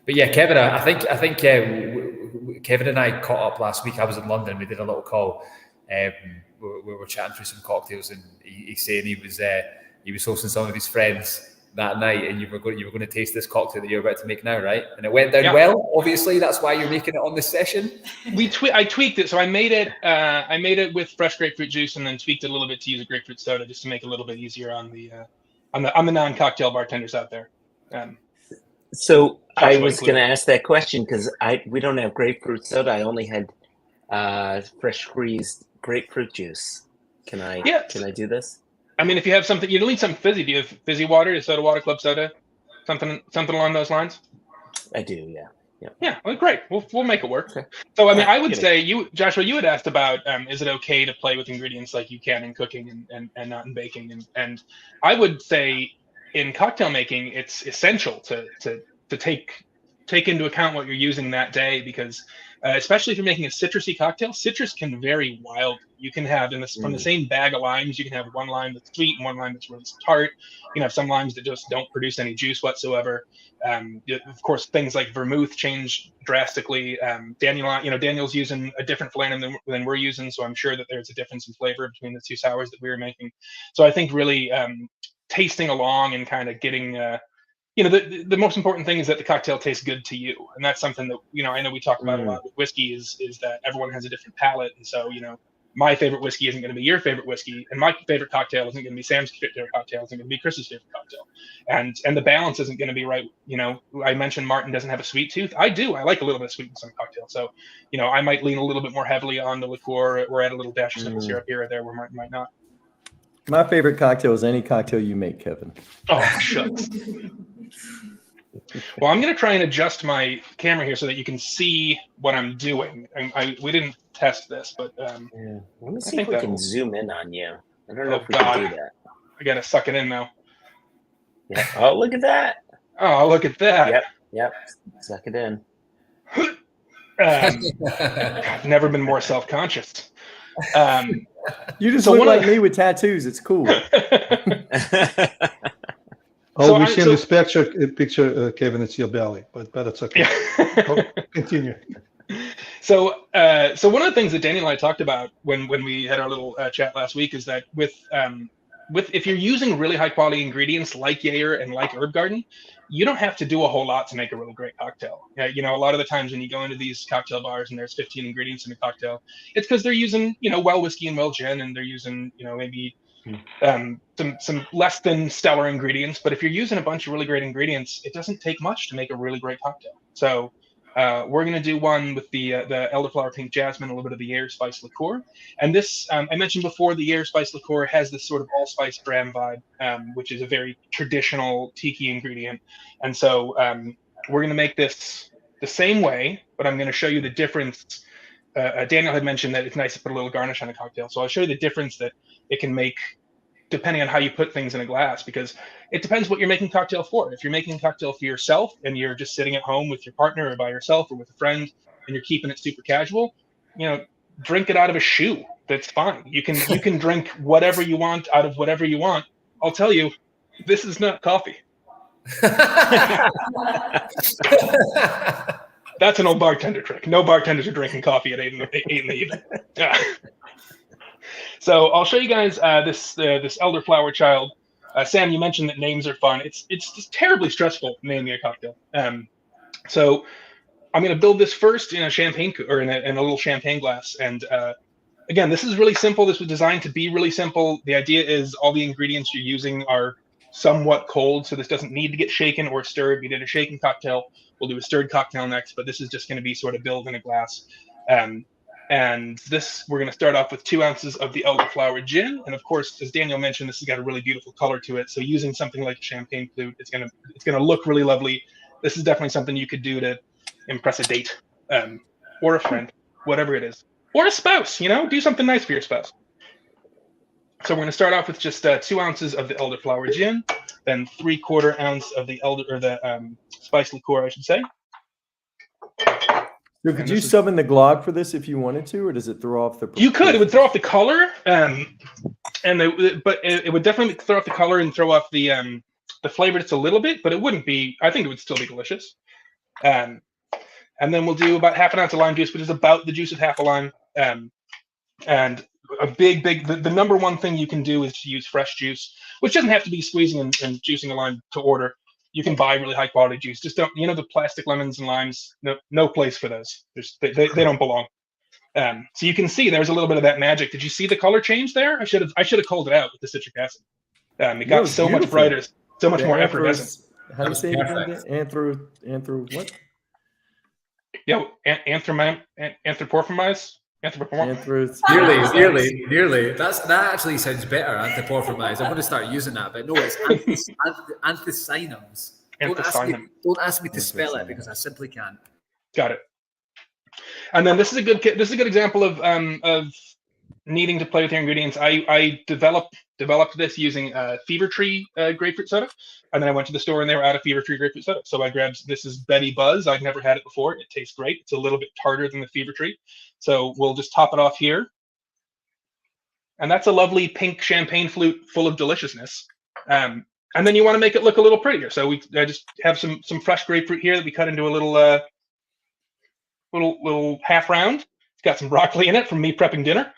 But yeah, Kevin, I think Kevin and I caught up last week. I was in London. We did a little call. We were chatting through some cocktails, and he's saying he was hosting some of his friends that night, and you were going to taste this cocktail that you're about to make now, right? And it went down well. Obviously, that's why you're making it on this session. I tweaked it, so I made it with fresh grapefruit juice, and then tweaked it a little bit to use a grapefruit soda just to make it a little bit easier on the non-cocktail bartenders out there. So I was going to ask that question because we don't have grapefruit soda. I only had fresh squeezed grapefruit juice. Can I do this? I mean, if you have something, you'll need something fizzy. Do you have fizzy water? Is Soda Water Club soda? Something along those lines? I do, yeah. Yeah, well, great. We'll make it work. Okay. So, I mean, I would say Joshua, you had asked about is it okay to play with ingredients like you can in cooking and not in baking, and I would say in cocktail making it's essential to take into account what you're using that day, because especially if you're making a citrusy cocktail, citrus can vary wildly. You can have from the same bag of limes, you can have one lime that's sweet and one lime that's really tart. You can have some limes that just don't produce any juice whatsoever. Of course, things like vermouth change drastically. Daniel's using a different phyllanum than we're using, so I'm sure that there's a difference in flavor between the two sours that we were making. So I think really tasting along and kind of getting the most important thing is that the cocktail tastes good to you, and that's something that I know we talk about a lot with whiskey is that everyone has a different palate, and so my favorite whiskey isn't going to be your favorite whiskey, and my favorite cocktail isn't going to be Sam's favorite cocktail, isn't going to be Chris's favorite cocktail, and the balance isn't going to be right. I mentioned Martin doesn't have a sweet tooth. I do. I like a little bit of sweetness in a cocktail, so I might lean a little bit more heavily on the liqueur or add a little dash of simple syrup here or there where Martin might not. My favorite cocktail is any cocktail you make, Kevin. Oh, shucks. Well, I'm going to try and adjust my camera here so that you can see what I'm doing. We didn't test this, but let me see if we can zoom in on you. I don't know if we God. can do that. I got to suck it in now. Yeah. Oh, look at that. Oh, look at that. Yep. Suck it in. I've never been more self-conscious. You just look like me with tattoos. It's cool. We see in this picture, Kevin, it's your belly, but it's okay. Continue. So one of the things that Daniel and I talked about when we had our little chat last week is that with if you're using really high quality ingredients like Geijer and like Herb Garden, you don't have to do a whole lot to make a really great cocktail. A lot of the times when you go into these cocktail bars and there's 15 ingredients in a cocktail, it's because they're using well whiskey and well gin, and they're using maybe some less than stellar ingredients. But if you're using a bunch of really great ingredients, it doesn't take much to make a really great cocktail. So we're going to do one with the elderflower pink jasmine, a little bit of the Geijer spice liqueur. And this, I mentioned before, the Geijer spice liqueur has this sort of allspice dram vibe, which is a very traditional tiki ingredient. And so we're going to make this the same way, but I'm going to show you the difference. Daniel had mentioned that it's nice to put a little garnish on a cocktail. So I'll show you the difference that it can make depending on how you put things in a glass, because it depends what you're making a cocktail for. If you're making a cocktail for yourself and you're just sitting at home with your partner or by yourself or with a friend and you're keeping it super casual, drink it out of a shoe. That's fine. You can drink whatever you want out of whatever you want. I'll tell you, this is not coffee. That's an old bartender trick. No bartenders are drinking coffee at 8 in the evening. So I'll show you guys this elderflower child. Sam, you mentioned that names are fun. It's just terribly stressful naming a cocktail. So I'm going to build this first in a champagne or in a little champagne glass. And again, this is really simple. This was designed to be really simple. The idea is all the ingredients you're using are somewhat cold, so this doesn't need to get shaken or stirred. We did a shaken cocktail. We'll do a stirred cocktail next, but this is just going to be sort of built in a glass. And this, we're going to start off with 2 ounces of the elderflower gin. And of course, as Daniel mentioned, this has got a really beautiful color to it. So using something like a champagne flute, it's going to look really lovely. This is definitely something you could do to impress a date or a friend, whatever it is, or a spouse. Do something nice for your spouse. So we're going to start off with just 2 ounces of the elderflower gin, then 3/4 ounce of the spice liqueur, I should say. So could you sub in the glog for this if you wanted to, or does it throw off the? You could. It would throw off the color, but it would definitely throw off the color and throw off the flavor just a little bit. But it wouldn't be. I think it would still be delicious. And then we'll do about 1/2 ounce of lime juice, which is about the juice of half a lime. And a big the number one thing you can do is to use fresh juice, which doesn't have to be squeezing and juicing a lime to order. You can buy really high quality juice. Just don't, the plastic lemons and limes, no place for those. They don't belong. So you can see there's a little bit of that magic. Did you see the color change there? I should have called it out with the citric acid. It got so much brighter, so much more effervescent. How do you say it again? Anthro what? Yeah, anthropomorphize. Nearly. That actually sounds better. Anthropomorphize. I'm going to start using that, but no, it's anthocyanins. Don't ask me to spell it because I simply can't. Got it. And then this is a good example of needing to play with your ingredients. I developed this using Fever Tree grapefruit soda, and then I went to the store and they were out of Fever Tree grapefruit soda. So I grabbed, this is Betty Buzz. I've never had it before. It tastes great. It's a little bit tartar than the Fever Tree. So we'll just top it off here. And that's a lovely pink champagne flute full of deliciousness. And then you want to make it look a little prettier. So I just have some fresh grapefruit here that we cut into a little little half round. It's got some broccoli in it from me prepping dinner.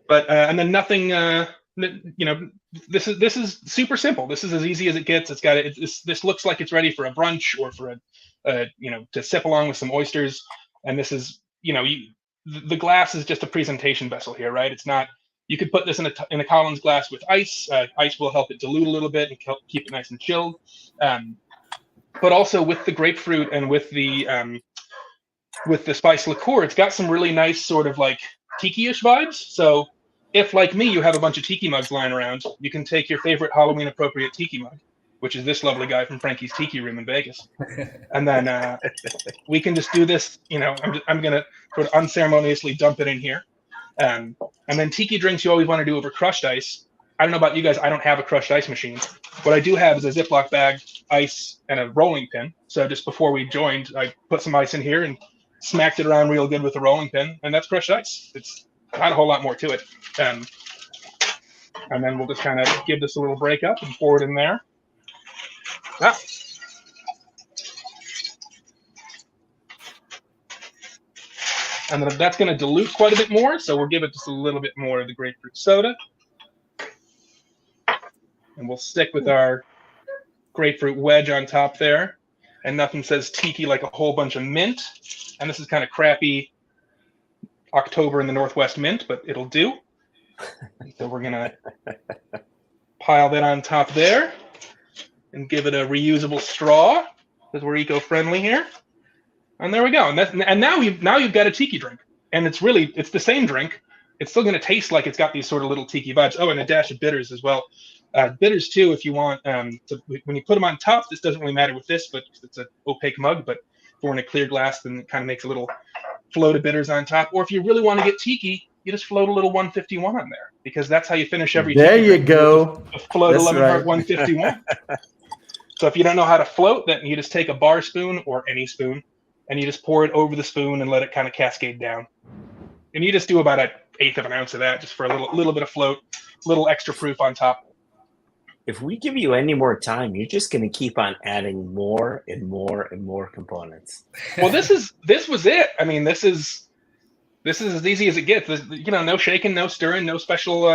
But and then nothing. This is super simple. This is as easy as it gets. It's got this looks like it's ready for a brunch or for to sip along with some oysters. And this is the glass is just a presentation vessel here, right? It's not. You could put this in a Collins glass with ice. Ice will help it dilute a little bit and keep it nice and chilled. But also with the grapefruit and with the spice liqueur, it's got some really nice sort of like tiki-ish vibes. So if, like me, you have a bunch of tiki mugs lying around, you can take your favorite Halloween appropriate tiki mug, which is this lovely guy from Frankie's Tiki Room in Vegas. And then we can just do this, I'm going to sort of unceremoniously dump it in here. And then tiki drinks you always want to do over crushed ice. I don't know about you guys, I don't have a crushed ice machine. What I do have is a Ziploc bag, ice, and a rolling pin. So just before we joined, I put some ice in here and smacked it around real good with a rolling pin, and that's crushed ice. It's not a whole lot more to it. And then we'll just kind of give this a little break up and pour it in there. Ah. And then that's going to dilute quite a bit more, so we'll give it just a little bit more of the grapefruit soda. And we'll stick with our grapefruit wedge on top there. And nothing says tiki like a whole bunch of mint. And this is kind of crappy October in the Northwest mint, but it'll do. So we're going to pile that on top there and give it a reusable straw because we're eco-friendly here. And there we go. And now you've got a tiki drink. And it's the same drink. It's still going to taste like it's got these sort of little tiki vibes. Oh, and a dash of bitters as well. Bitters too, if you want. When you put them on top, this doesn't really matter with this, but it's an opaque mug. But if we're in a clear glass, then it kind of makes a little float of bitters on top. Or if you really want to get tiki, you just float a little 151 on there because that's how you finish every. There tiki you drink. go. Just float That's 11 right. heart 151. So if you don't know how to float, then you just take a bar spoon or any spoon, and you just pour it over the spoon and let it kind of cascade down. And you just do about 1/8 of an ounce of that just for a little bit of float, a little extra proof on top. If we give you any more time, you're just going to keep on adding more and more and more components. Well, this was it. I mean, this is as easy as it gets. No shaking, no stirring, no special.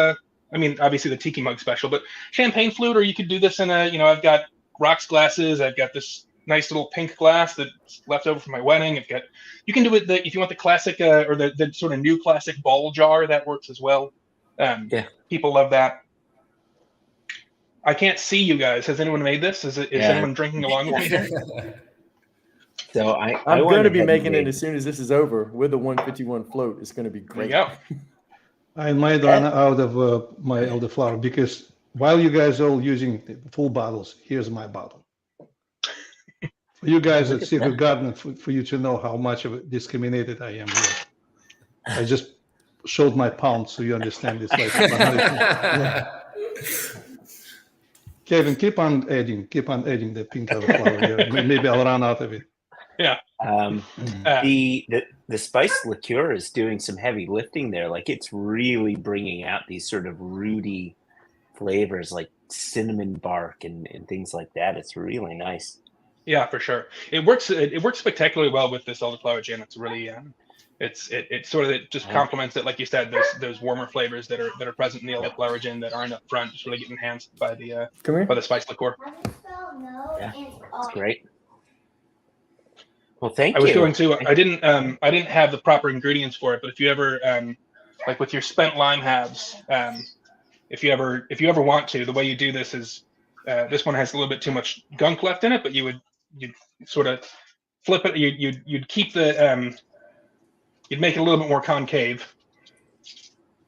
Obviously the tiki mug special, but champagne flute, or you could do this in I've got rocks glasses. I've got this nice little pink glass that's left over from my wedding. You can do it if you want the classic or the sort of new classic ball jar, that works as well. Yeah. People love that. I can't see you guys. Has anyone made this? Is anyone drinking along with me here? So I'm going to be making it as soon as this is over with the 151 float. It's going to be great. There you go. I might run out of my elderflower because while you guys are all using the full bottles, here's my bottle. For you guys at Secret Garden, for you to know how much of a discriminated I am here. I just showed my pound so you understand this. Yeah. Kevin, keep on adding the pink elderflower here. Maybe I'll run out of it. Yeah. The spice liqueur is doing some heavy lifting there. Like it's really bringing out these sort of rooty flavors like cinnamon bark and things like that. It's really nice. Yeah, for sure. It works spectacularly well with this elderflower gin. It's really it just complements it, like you said. Those warmer flavors that are present in the elderflower gin that aren't up front just really get enhanced by the spice liqueur. Yeah, that's great. Well, thank you. I was going to. I didn't have the proper ingredients for it, but if you ever like with your spent lime halves, if you ever want to, the way you do this is this one has a little bit too much gunk left in it, but you'd sort of flip it. You'd keep the you'd make it a little bit more concave.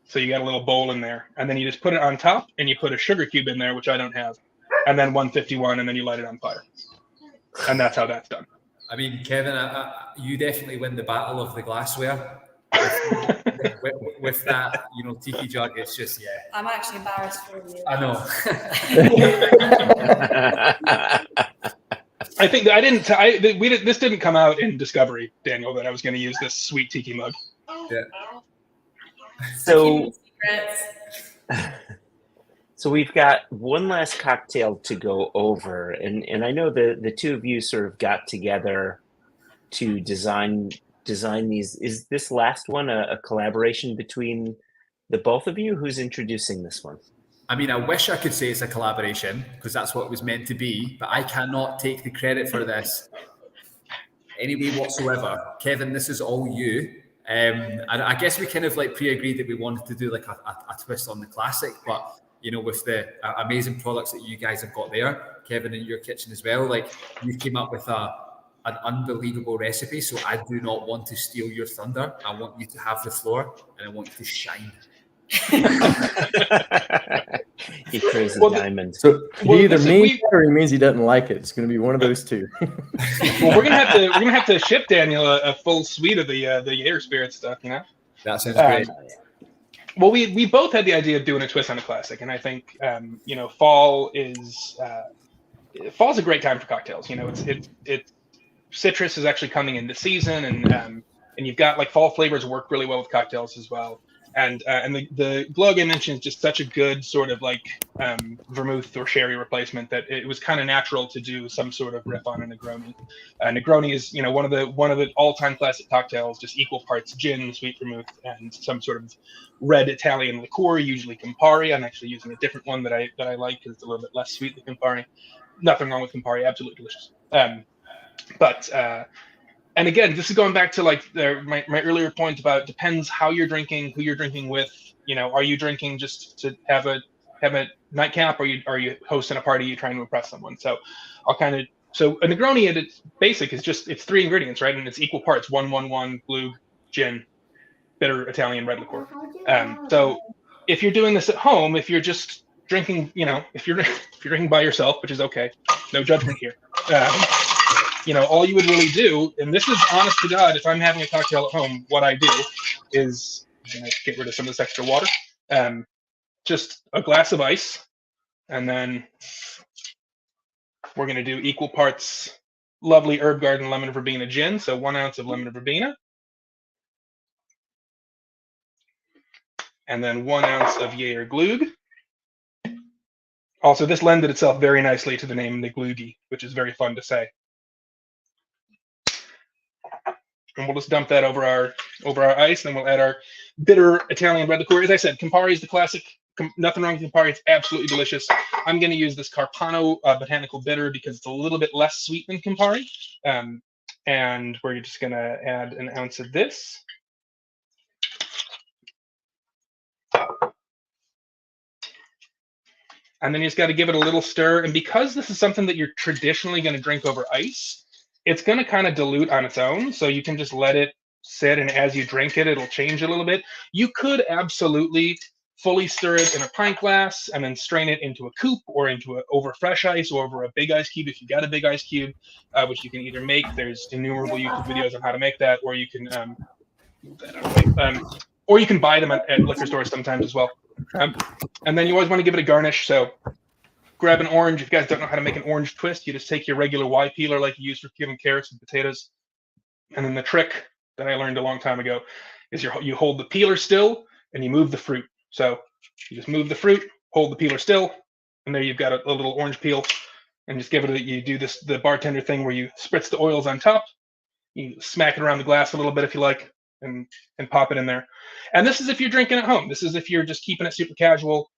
So you got a little bowl in there, and then you just put it on top, and you put a sugar cube in there, which I don't have, and then 151, and then you light it on fire. And that's how that's done. I mean, Kevin, you definitely win the battle of the glassware with that, tiki jug. It's just, yeah. I'm actually embarrassed for you. I know. I think this didn't come out in Discovery, Daniel, that I was going to use this sweet tiki mug. Yeah. So we've got one last cocktail to go over, and I know the two of you sort of got together to design these. Is this last one a collaboration between the both of you? Who's introducing this one? I mean, I wish I could say it's a collaboration because that's what it was meant to be, but I cannot take the credit for this any way whatsoever. Kevin, this is all you. I guess we kind of like pre-agreed that we wanted to do like a twist on the classic, but with the amazing products that you guys have got there, Kevin, in your kitchen as well, like you came up with an unbelievable recipe. So I do not want to steal your thunder. I want you to have the floor and I want you to shine. You crazy diamond. So he either means it or he means he doesn't like it. It's going to be one of those two. Well, we're gonna have to ship Daniel a full suite of the Geijer Spirit stuff. That sounds great. Well, we both had the idea of doing a twist on a classic, and I think fall's a great time for cocktails. It's citrus is actually coming into season, and you've got like fall flavors work really well with cocktails as well. And the glug I mentioned is just such a good sort of like vermouth or sherry replacement that it was kind of natural to do some sort of riff on a Negroni. Negroni is one of the all-time classic cocktails, just equal parts gin, sweet vermouth, and some sort of red Italian liqueur, usually Campari. I'm actually using a different one that I like because it's a little bit less sweet than Campari. Nothing wrong with Campari, absolutely delicious. And again, this is going back to like my earlier point about depends how you're drinking, who you're drinking with. Are you drinking just to have a nightcap, or are you hosting a party? You're trying to impress someone. So so a Negroni at its basic is it's 3 ingredients, right? And it's equal parts: 1-1-1 glug, gin, bitter Italian red liqueur. So if you're doing this at home, if you're just drinking, if you're drinking by yourself, which is okay, no judgment here. All you would really do, and this is honest to God, if I'm having a cocktail at home, what I do is get rid of some of this extra water, just a glass of ice, and then we're going to do equal parts lovely herb garden lemon verbena gin, so 1 ounce of lemon verbena, and then 1 ounce of Geijer glug. Also, this lended itself very nicely to the name Neglugi, which is very fun to say. And we'll just dump that over our ice, and then we'll add our bitter Italian red liqueur. As I said, Campari is the classic. Nothing wrong with Campari. It's absolutely delicious. I'm going to use this Carpano botanical bitter because it's a little bit less sweet than Campari. And we're just going to add an ounce of this. And then you just got to give it a little stir. And because this is something that you're traditionally going to drink over ice, it's going to kind of dilute on its own. So you can just let it sit, and as you drink it, it'll change a little bit. You could absolutely fully stir it in a pint glass and then strain it into a coupe or over fresh ice or over a big ice cube if you got a big ice cube, which you can either make. There's innumerable YouTube videos on how to make that, or you can buy them at liquor stores sometimes as well. And then you always want to give it a garnish. So grab an orange. If you guys don't know how to make an orange twist, you just take your regular Y peeler like you use for peeling carrots and potatoes. And then the trick that I learned a long time ago is you hold the peeler still and you move the fruit. So you just move the fruit, hold the peeler still, and there you've got a little orange peel. And just you do the bartender thing where you spritz the oils on top. You smack it around the glass a little bit if you like, and pop it in there. And this is if you're drinking at home. This is if you're just keeping it super casual.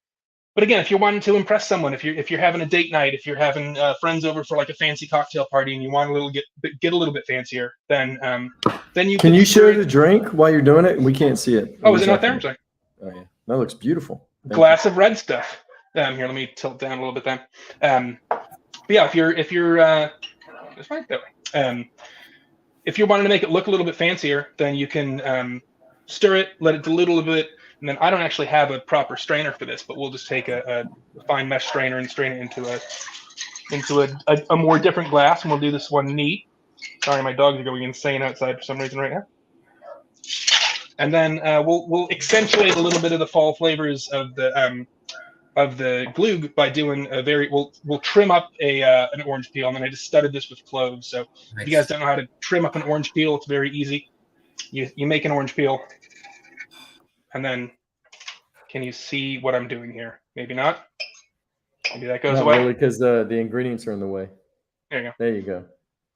But again, if you're wanting to impress someone, if you're having a date night, if you're having friends over for like a fancy cocktail party and you want get a little bit fancier, then you can you share the drink while you're doing it? We can't see it. Oh, is it not there? I'm sorry. Oh yeah, that looks beautiful. Glass of red stuff. Here, let me tilt down a little bit then. But yeah, if you're it's fine that way. If you're wanting to make it look a little bit fancier, then you can stir it, let it dilute a little bit. And then I don't actually have a proper strainer for this, but we'll just take a fine mesh strainer and strain it into into a more different glass, and we'll do this one neat. Sorry, my dogs are going insane outside for some reason right now. And then we'll accentuate a little bit of the fall flavors of the glug by doing we'll trim up an orange peel, and then I just studded this with cloves. So if you guys don't know how to trim up an orange peel, it's very easy. You make an orange peel, and then can you see what I'm doing here? Maybe not. Maybe that goes Not away. really, because the ingredients are in the way. There you go. There you go.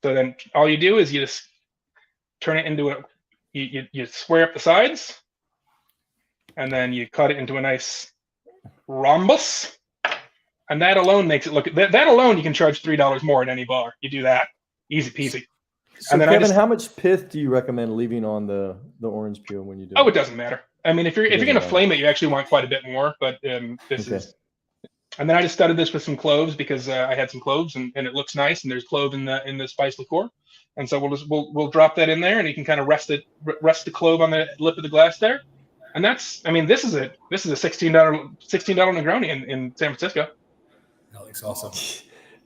So then all you do is you just turn it into you square up the sides, and then you cut it into a nice rhombus, and that alone makes it look. That alone you can charge $3 more at any bar. You do that, easy peasy. So and then Kevin, how much pith do you recommend leaving on the orange peel when you do? Oh, it doesn't matter. I mean, if you're going to flame it, you actually want quite a bit more. But this is. And then I just studded this with some cloves because I had some cloves, and it looks nice, and there's clove in the spice liqueur, and so we'll drop that in there, and you can kind of rest the clove on the lip of the glass there, and that's, I mean, this is a $16 Negroni in San Francisco. That looks awesome,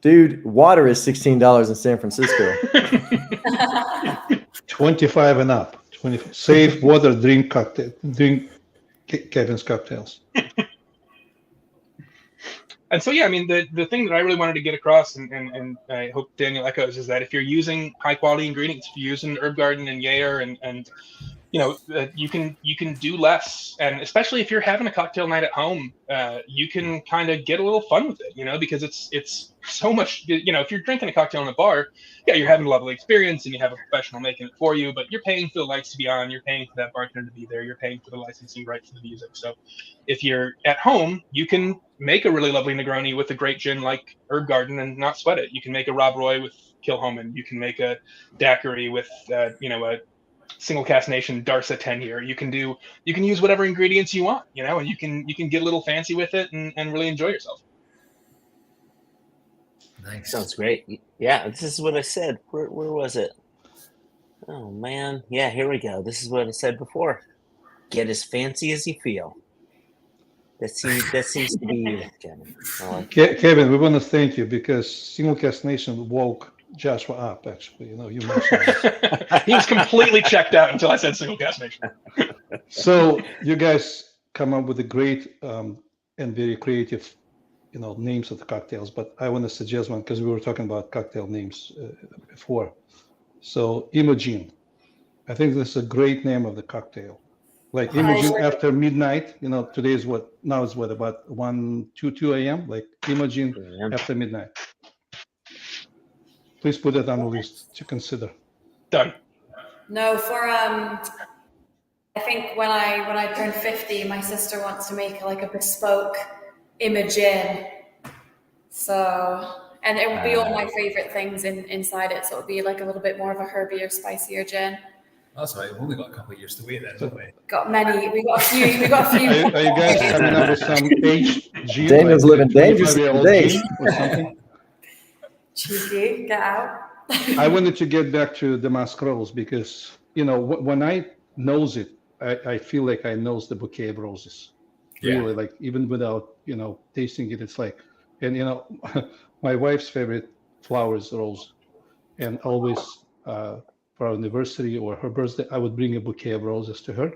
dude. Water is $16 in San Francisco. 25 and up. 25. Safe water. Drink Kevin's cocktails. And so, yeah, I mean, the thing that I really wanted to get across, and I hope Daniel echoes, is that if you're using high quality ingredients, if you're using Herb Garden and Geijer, and you know, you can do less, and especially if you're having a cocktail night at home, you can kind of get a little fun with it, you know, because it's so much, you know, if you're drinking a cocktail in a bar, yeah, you're having a lovely experience and you have a professional making it for you, but you're paying for the lights to be on, you're paying for that bartender to be there, you're paying for the licensing rights for the music. So if you're at home, you can make a really lovely Negroni with a great gin like Herb Garden and not sweat it. You can make a Rob Roy with Kilhoman. You can make a daiquiri with, you know, a single cask nation Darsa 10-year. You can use whatever ingredients you want, you know, and you can get a little fancy with it and really enjoy yourself. Nice. Sounds great. Yeah, this is what I said. Where was it? Oh man, yeah, here we go. This is what I said before. Get as fancy as you feel. That seems to be you, Kevin. Kevin, we want to thank you because Single Cask Nation woke Joshua up. Actually, you know, you mentioned this. He was completely checked out until I said Single Cask Nation. So you guys come up with a great and very creative, you know, names of the cocktails. But I want to suggest one because we were talking about cocktail names before. So Imogen, I think this is a great name of the cocktail. Like Imogen after midnight, you know, today is what, now it's what, about 2 a.m. Like Imogen after midnight. Please put it on the list to consider. Done. No, for I think when I turn 50, my sister wants to make like a bespoke Imogen. So, and it would be all my favorite things inside it. So it would be like a little bit more of a herbier, spicier gin. That's right. We've only got a couple of years to wait then, haven't we? We got a few. Are you guys coming up with some aged gin? Daniel's like living dangerously today. Or something? Cheeky, get out. I wanted to get back to Damask Rose because, you know, when I nose it, I feel like I nose the bouquet of roses. Yeah. Really, like even without, you know, tasting it, it's like, and you know, my wife's favorite flower is rose, and always for our anniversary or her birthday, I would bring a bouquet of roses to her.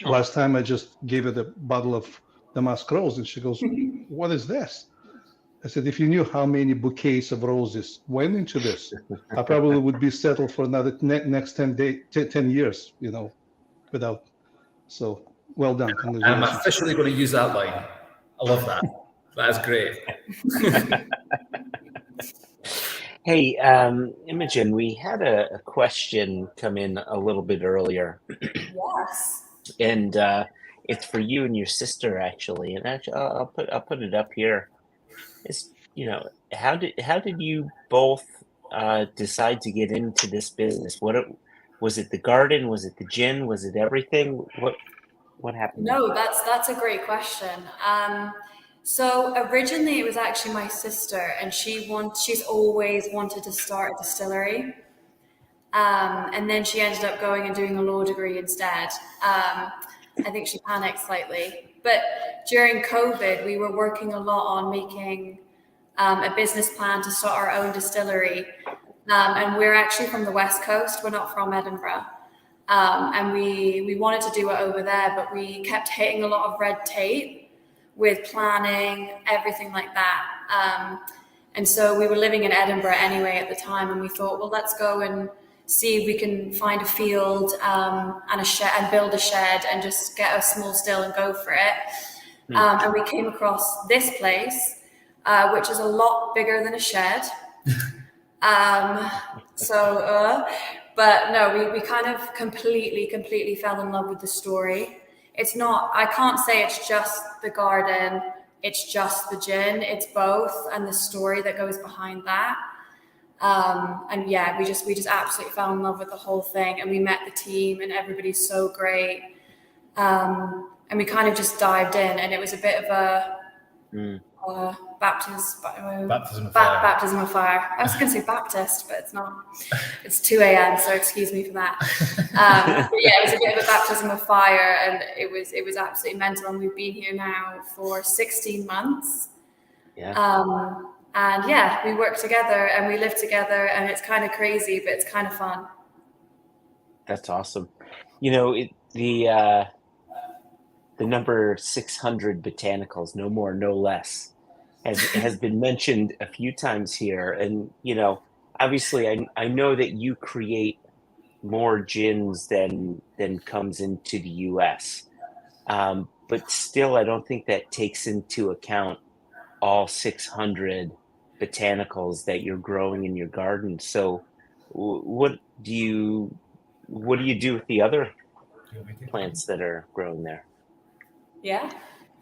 Last time I just gave her a bottle of Damask Rose, and she goes, "What is this?" I said, "If you knew how many bouquets of roses went into this, I probably would be settled for another next 10 years, you know, without." So well done. I'm officially going to use that line. I love that. That is great. Hey, Imogen, we had a question come in a little bit earlier. Yes. And it's for you and your sister, actually. And actually, I'll put it up here. It's, you know, how did you both decide to get into this business? Was it the garden? Was it the gin? Was it everything? What happened? No, that's a great question. So originally it was actually my sister, and she's always wanted to start a distillery. And then she ended up going and doing a law degree instead. I think she panicked slightly. But during COVID, we were working a lot on making a business plan to start our own distillery. And we're actually from the West Coast. We're not from Edinburgh. And we wanted to do it over there, but we kept hitting a lot of red tape with planning, everything like that. And so we were living in Edinburgh anyway at the time, and we thought, well, let's go and see if we can find a field and a shed and build a shed and just get a small still and go for it. And we came across this place, which is a lot bigger than a shed. But no, we kind of completely fell in love with the story. It's not, I can't say it's just the garden, it's just the gin, it's both, and the story that goes behind that. And yeah, we just absolutely fell in love with the whole thing, and we met the team and everybody's so great. And we kind of just dived in, and it was a bit of a baptism of fire. I was going to say Baptist, but it's not. It's 2 a.m., so excuse me for that. But yeah, it was a bit of a baptism of fire, and it was absolutely mental. And we've been here now for 16 months. Yeah. And yeah, we work together and we live together, and it's kind of crazy, but it's kind of fun. That's awesome. You know, the number 600 botanicals, no more, no less, has been mentioned a few times here. And, you know, obviously I know that you create more gins than comes into the US. But still, I don't think that takes into account all 600 botanicals that you're growing in your garden. So what do you do with the other plants that are growing there? Yeah,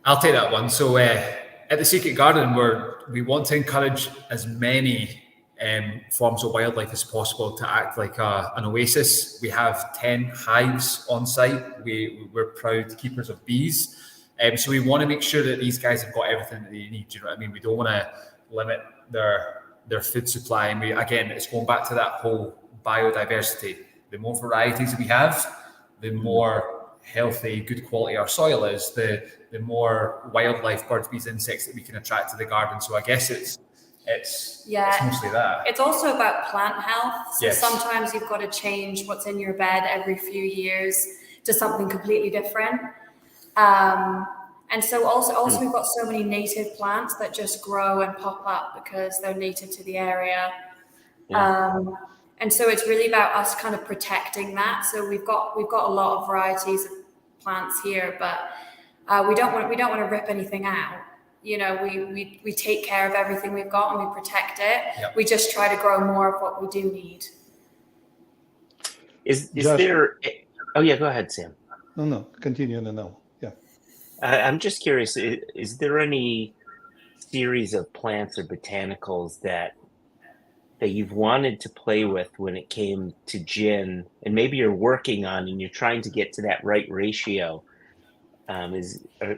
I'll take that one. So at the Secret Garden, we want to encourage as many forms of wildlife as possible to act like an oasis. We have 10 hives on site. We're proud keepers of bees. So we want to make sure that these guys have got everything that they need. You know what I mean? We don't want to limit their food supply. And again, it's going back to that whole biodiversity. The more varieties we have, the more healthy, good quality our soil is, the more wildlife, birds, bees, insects that we can attract to the garden. So I guess it's mostly that. It's also about plant health. So yes. Sometimes you've got to change what's in your bed every few years to something completely different. And so also we've got so many native plants that just grow and pop up because they're native to the area. Yeah. And so it's really about us kind of protecting that. So we've got a lot of varieties of plants here, but we don't want to rip anything out. You know, we take care of everything we've got and we protect it. Yep. We just try to grow more of what we do need. Is there? Oh yeah, go ahead, Sam. No, continue. No. Yeah. I'm just curious. Is there any series of plants or botanicals that you've wanted to play with when it came to gin, and maybe you're working on and you're trying to get to that right ratio? Actually,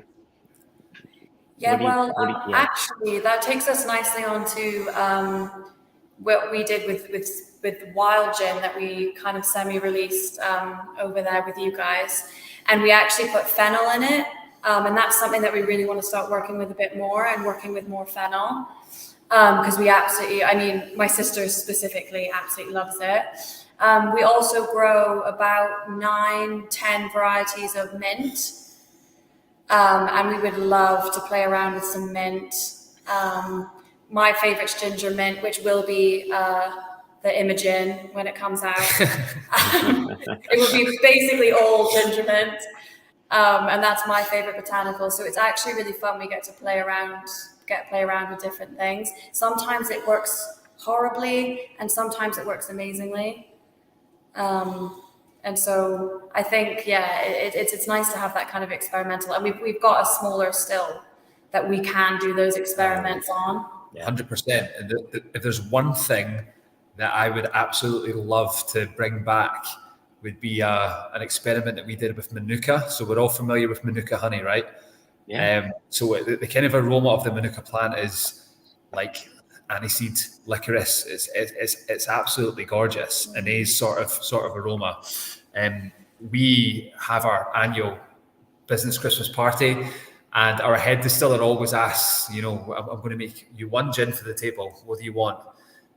that takes us nicely onto what we did with wild gin that we kind of semi-released over there with you guys, and we actually put fennel in it, and that's something that we really want to start working with a bit more, and working with more fennel. Because we absolutely, I mean, my sister specifically absolutely loves it. We also grow about 9-10 varieties of mint. And we would love to play around with some mint. My favorite's ginger mint, which will be the Imogen when it comes out. It would be basically all ginger mint. And that's my favorite botanical. So it's actually really fun. We get to play around with different things. Sometimes it works horribly and sometimes it works amazingly. And so I think, it's nice to have that kind of experimental, and we've got a smaller still that we can do those experiments on. 100%. If there's one thing that I would absolutely love to bring back, would be an experiment that we did with Manuka. So we're all familiar with Manuka honey, right? Yeah. So the kind of aroma of the Manuka plant is like aniseed licorice. It's absolutely gorgeous, an ace sort of aroma. We have our annual business Christmas party, And our head distiller always asks, I'm going to make you one gin for the table. What do you want?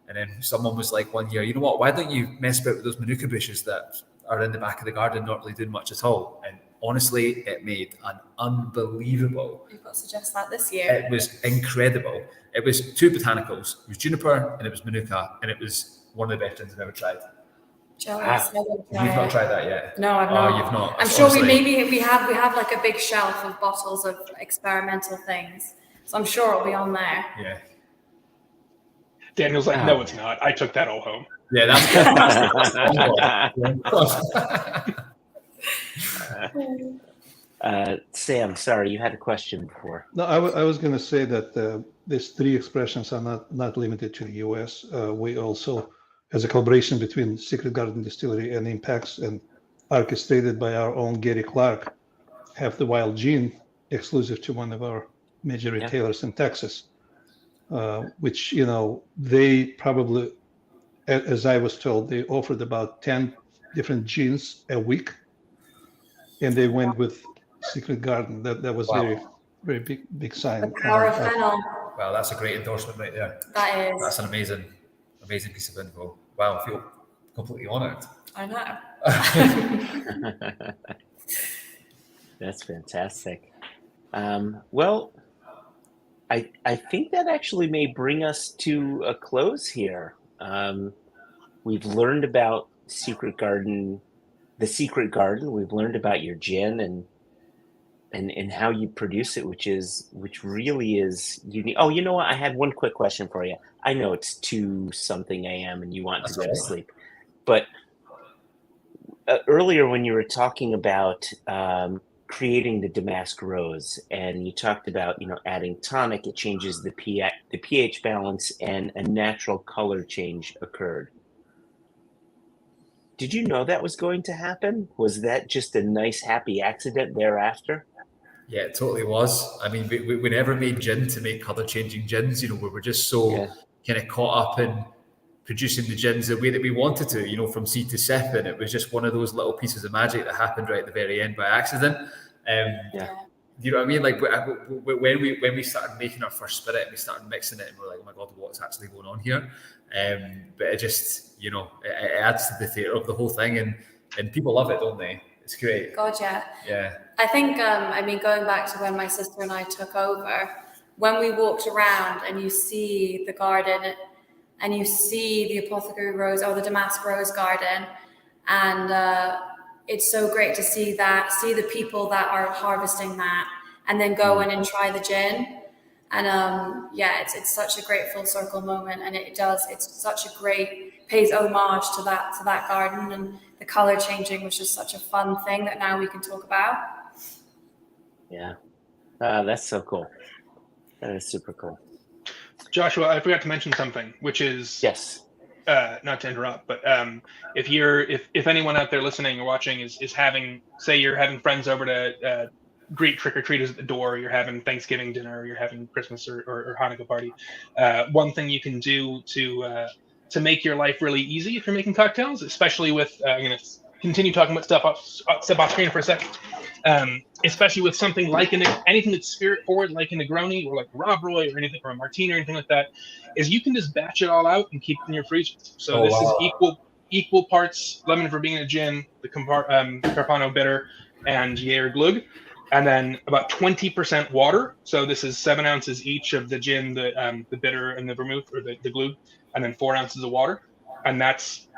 And then someone was like one year, you know what, why don't you mess about with those manuka bushes that are in the back of the garden, not really doing much at all? And honestly, it made an unbelievable. You've got to suggest that this year. It was incredible. It was 2 botanicals. It was juniper and it was manuka, and it was one of the best gins I've ever tried. Jealous. You've not tried that yet? No, I've not. Oh, you've not. I'm sure we have like a big shelf of bottles of experimental things. So I'm sure it'll be on there. Yeah. Daniel's like, no, it's not. I took that all home. Yeah, that's Sam, sorry, you had a question before. No, I was going to say that these 3 expressions are not limited to the US. We also, as a collaboration between Secret Garden Distillery and ImpEx, and orchestrated by our own Gary Clark, have the wild gin exclusive to one of our major retailers in Texas. Which, they probably, as I was told, they offered about 10 different gins a week, and they went with Secret Garden. That was very, very big sign. The power of fennel. Wow, that's a great endorsement right there. That is. That's an amazing piece of info. Wow, I feel completely honored. I know. That's fantastic. Well, I think that actually may bring us to a close here. We've learned about the Secret Garden. We've learned about your gin and how you produce it, which really is unique. Oh, you know what? I had one quick question for you. I know it's 2-something a.m. and you want to go to sleep, but earlier when you were talking about creating the damask rose, and you talked about adding tonic, it changes the pH balance, and a natural color change occurred. Did you know that was going to happen? Was that just a nice happy accident thereafter? Yeah, it totally was. I mean, we never made gin to make color changing gins. We were just so kind of caught up in producing the gins the way that we wanted to, from seed to sip, and it was just one of those little pieces of magic that happened right at the very end by accident. You know what I mean? Like when we started making our first spirit and we started mixing it, and we're like, oh my god, what's actually going on here? But it just, it adds to the theatre of the whole thing, and people love it, don't they? It's great. God, yeah. Yeah. I think, going back to when my sister and I took over, when we walked around and you see the garden and you see the apothecary rose or the damask rose garden, and it's so great to see the people that are harvesting that and then go in and try the gin. And it's such a great full circle moment, and it's such a great, pays homage to that garden, and the color changing was just such a fun thing that now we can talk about. Yeah, that's so cool. That is super cool. Joshua, I forgot to mention something, which is not to interrupt, but if anyone out there listening or watching is having, say you're having friends over to greet trick-or-treaters at the door, you're having Thanksgiving dinner, or you're having Christmas or Hanukkah party, one thing you can do to make your life really easy if you're making cocktails, especially with I'm going to continue talking about step off screen for a second, especially with something like anything that's spirit forward, like a Negroni or like a Rob Roy or anything, or a Martini or anything like that, is you can just batch it all out and keep it in your freezer. So this is equal parts lemon verbena gin, the Carpano bitter, and Geijer glug, and then about 20% water. So this is 7 ounces each of the gin, the bitter, and the vermouth, or the glug, and then 4 ounces of water, and that's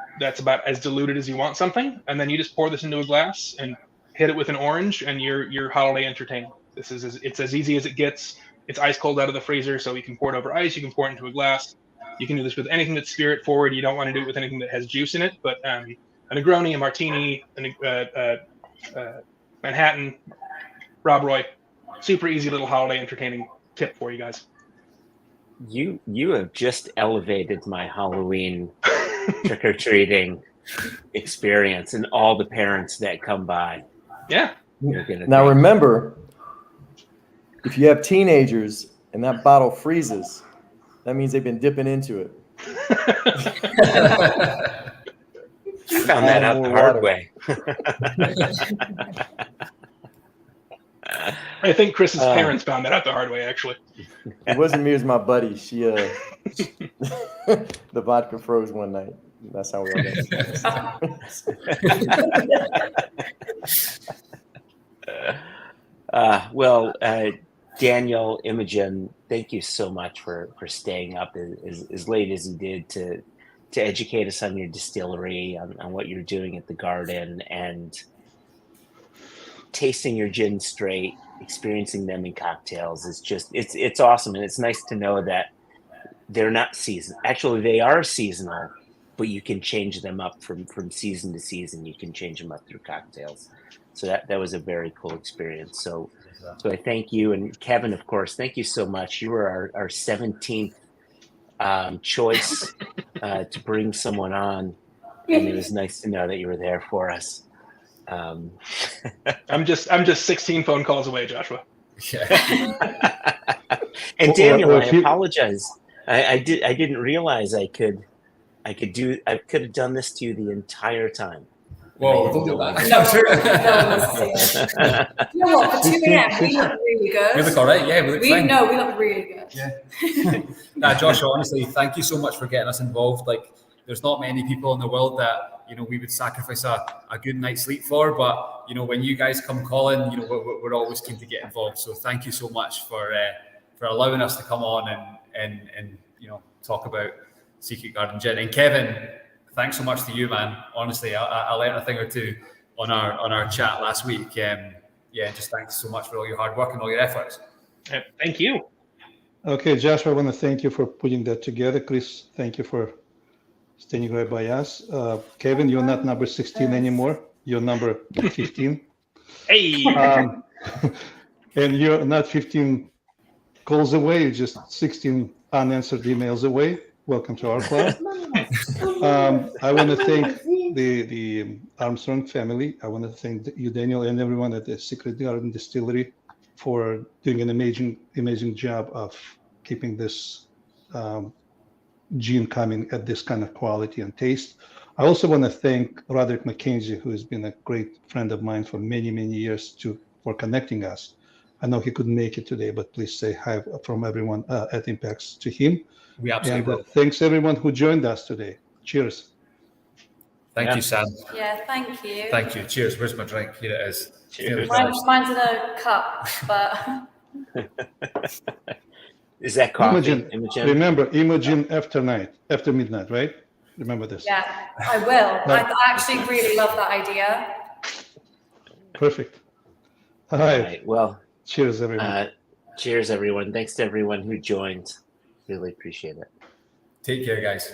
about as diluted as you want something. And then you just pour this into a glass and hit it with an orange, and you're holiday entertaining. It's as easy as it gets. It's ice cold out of the freezer, so you can pour it over ice. You can pour it into a glass. You can do this with anything that's spirit forward. You don't want to do it with anything that has juice in it, but a Negroni, a Martini, Manhattan, Rob Roy, super easy little holiday entertaining tip for you guys. You have just elevated my Halloween trick-or-treating experience, and all the parents that come by. Yeah. Now remember, if you have teenagers and that bottle freezes, that means they've been dipping into it. I found that out the hard way. I think Chris's parents found that out the hard way, actually. It wasn't me, it was my buddy. She the vodka froze one night. That's how we all got Daniel, Imogen, thank you so much for staying up as late as you did to educate us on your distillery, on what you're doing at the garden, and tasting your gin straight, experiencing them in cocktails is just it's awesome. And it's nice to know that they're not seasonal. Actually, they are seasonal, but you can change them up from season to season. You can change them up through cocktails. So that was a very cool experience. So I thank you. And Kevin, of course, thank you so much. You were our 17th choice to bring someone on. And it was nice to know that you were there for us. I'm just 16 phone calls away, Joshua. And Daniel, I apologize. I didn't realize I could have done this to you the entire time. Well, don't do that. You know what? For 2 a.m., we look really good. We look all right. Yeah, we look fine. No, we look really good. Yeah. Nah, Joshua, honestly, thank you so much for getting us involved. Like, there's not many people in the world that, you know, we would sacrifice a good night's sleep for, but, you know, when you guys come calling, you know, we're always keen to get involved. So thank you so much for allowing us to come on and you know, talk about Secret Garden Gin. And Kevin, thanks so much to you, man. Honestly, I learned a thing or two on our chat last week. Just thanks so much for all your hard work and all your efforts. Thank you. Okay, Joshua, I want to thank you for putting that together. Chris, thank you for standing right by us. Kevin, you're not number 16 anymore. You're number 15. Hey. And you're not 15 calls away. You're just 16 unanswered emails away. Welcome to our club. I want to thank the Armstrong family. I want to thank you, Daniel, and everyone at the Secret Garden Distillery for doing an amazing job of keeping this gin coming at this kind of quality and taste. I also want to thank Roderick McKenzie, who has been a great friend of mine for many, many years, for connecting us. I know he couldn't make it today, but please say hi from everyone at ImpEx to him. We absolutely will. Thanks everyone who joined us today. Cheers. Thank you, Sam. Yeah, thank you. Thank you. Cheers. Where's my drink? Here it is. Cheers. Mine's in a cup, but... Is that coffee? Imogen. Remember, Imogen after midnight, right? Remember this. Yeah, I will. I actually really love that idea. Perfect. All right. Well, cheers, everyone. Cheers, everyone. Thanks to everyone who joined. Really appreciate it. Take care, guys.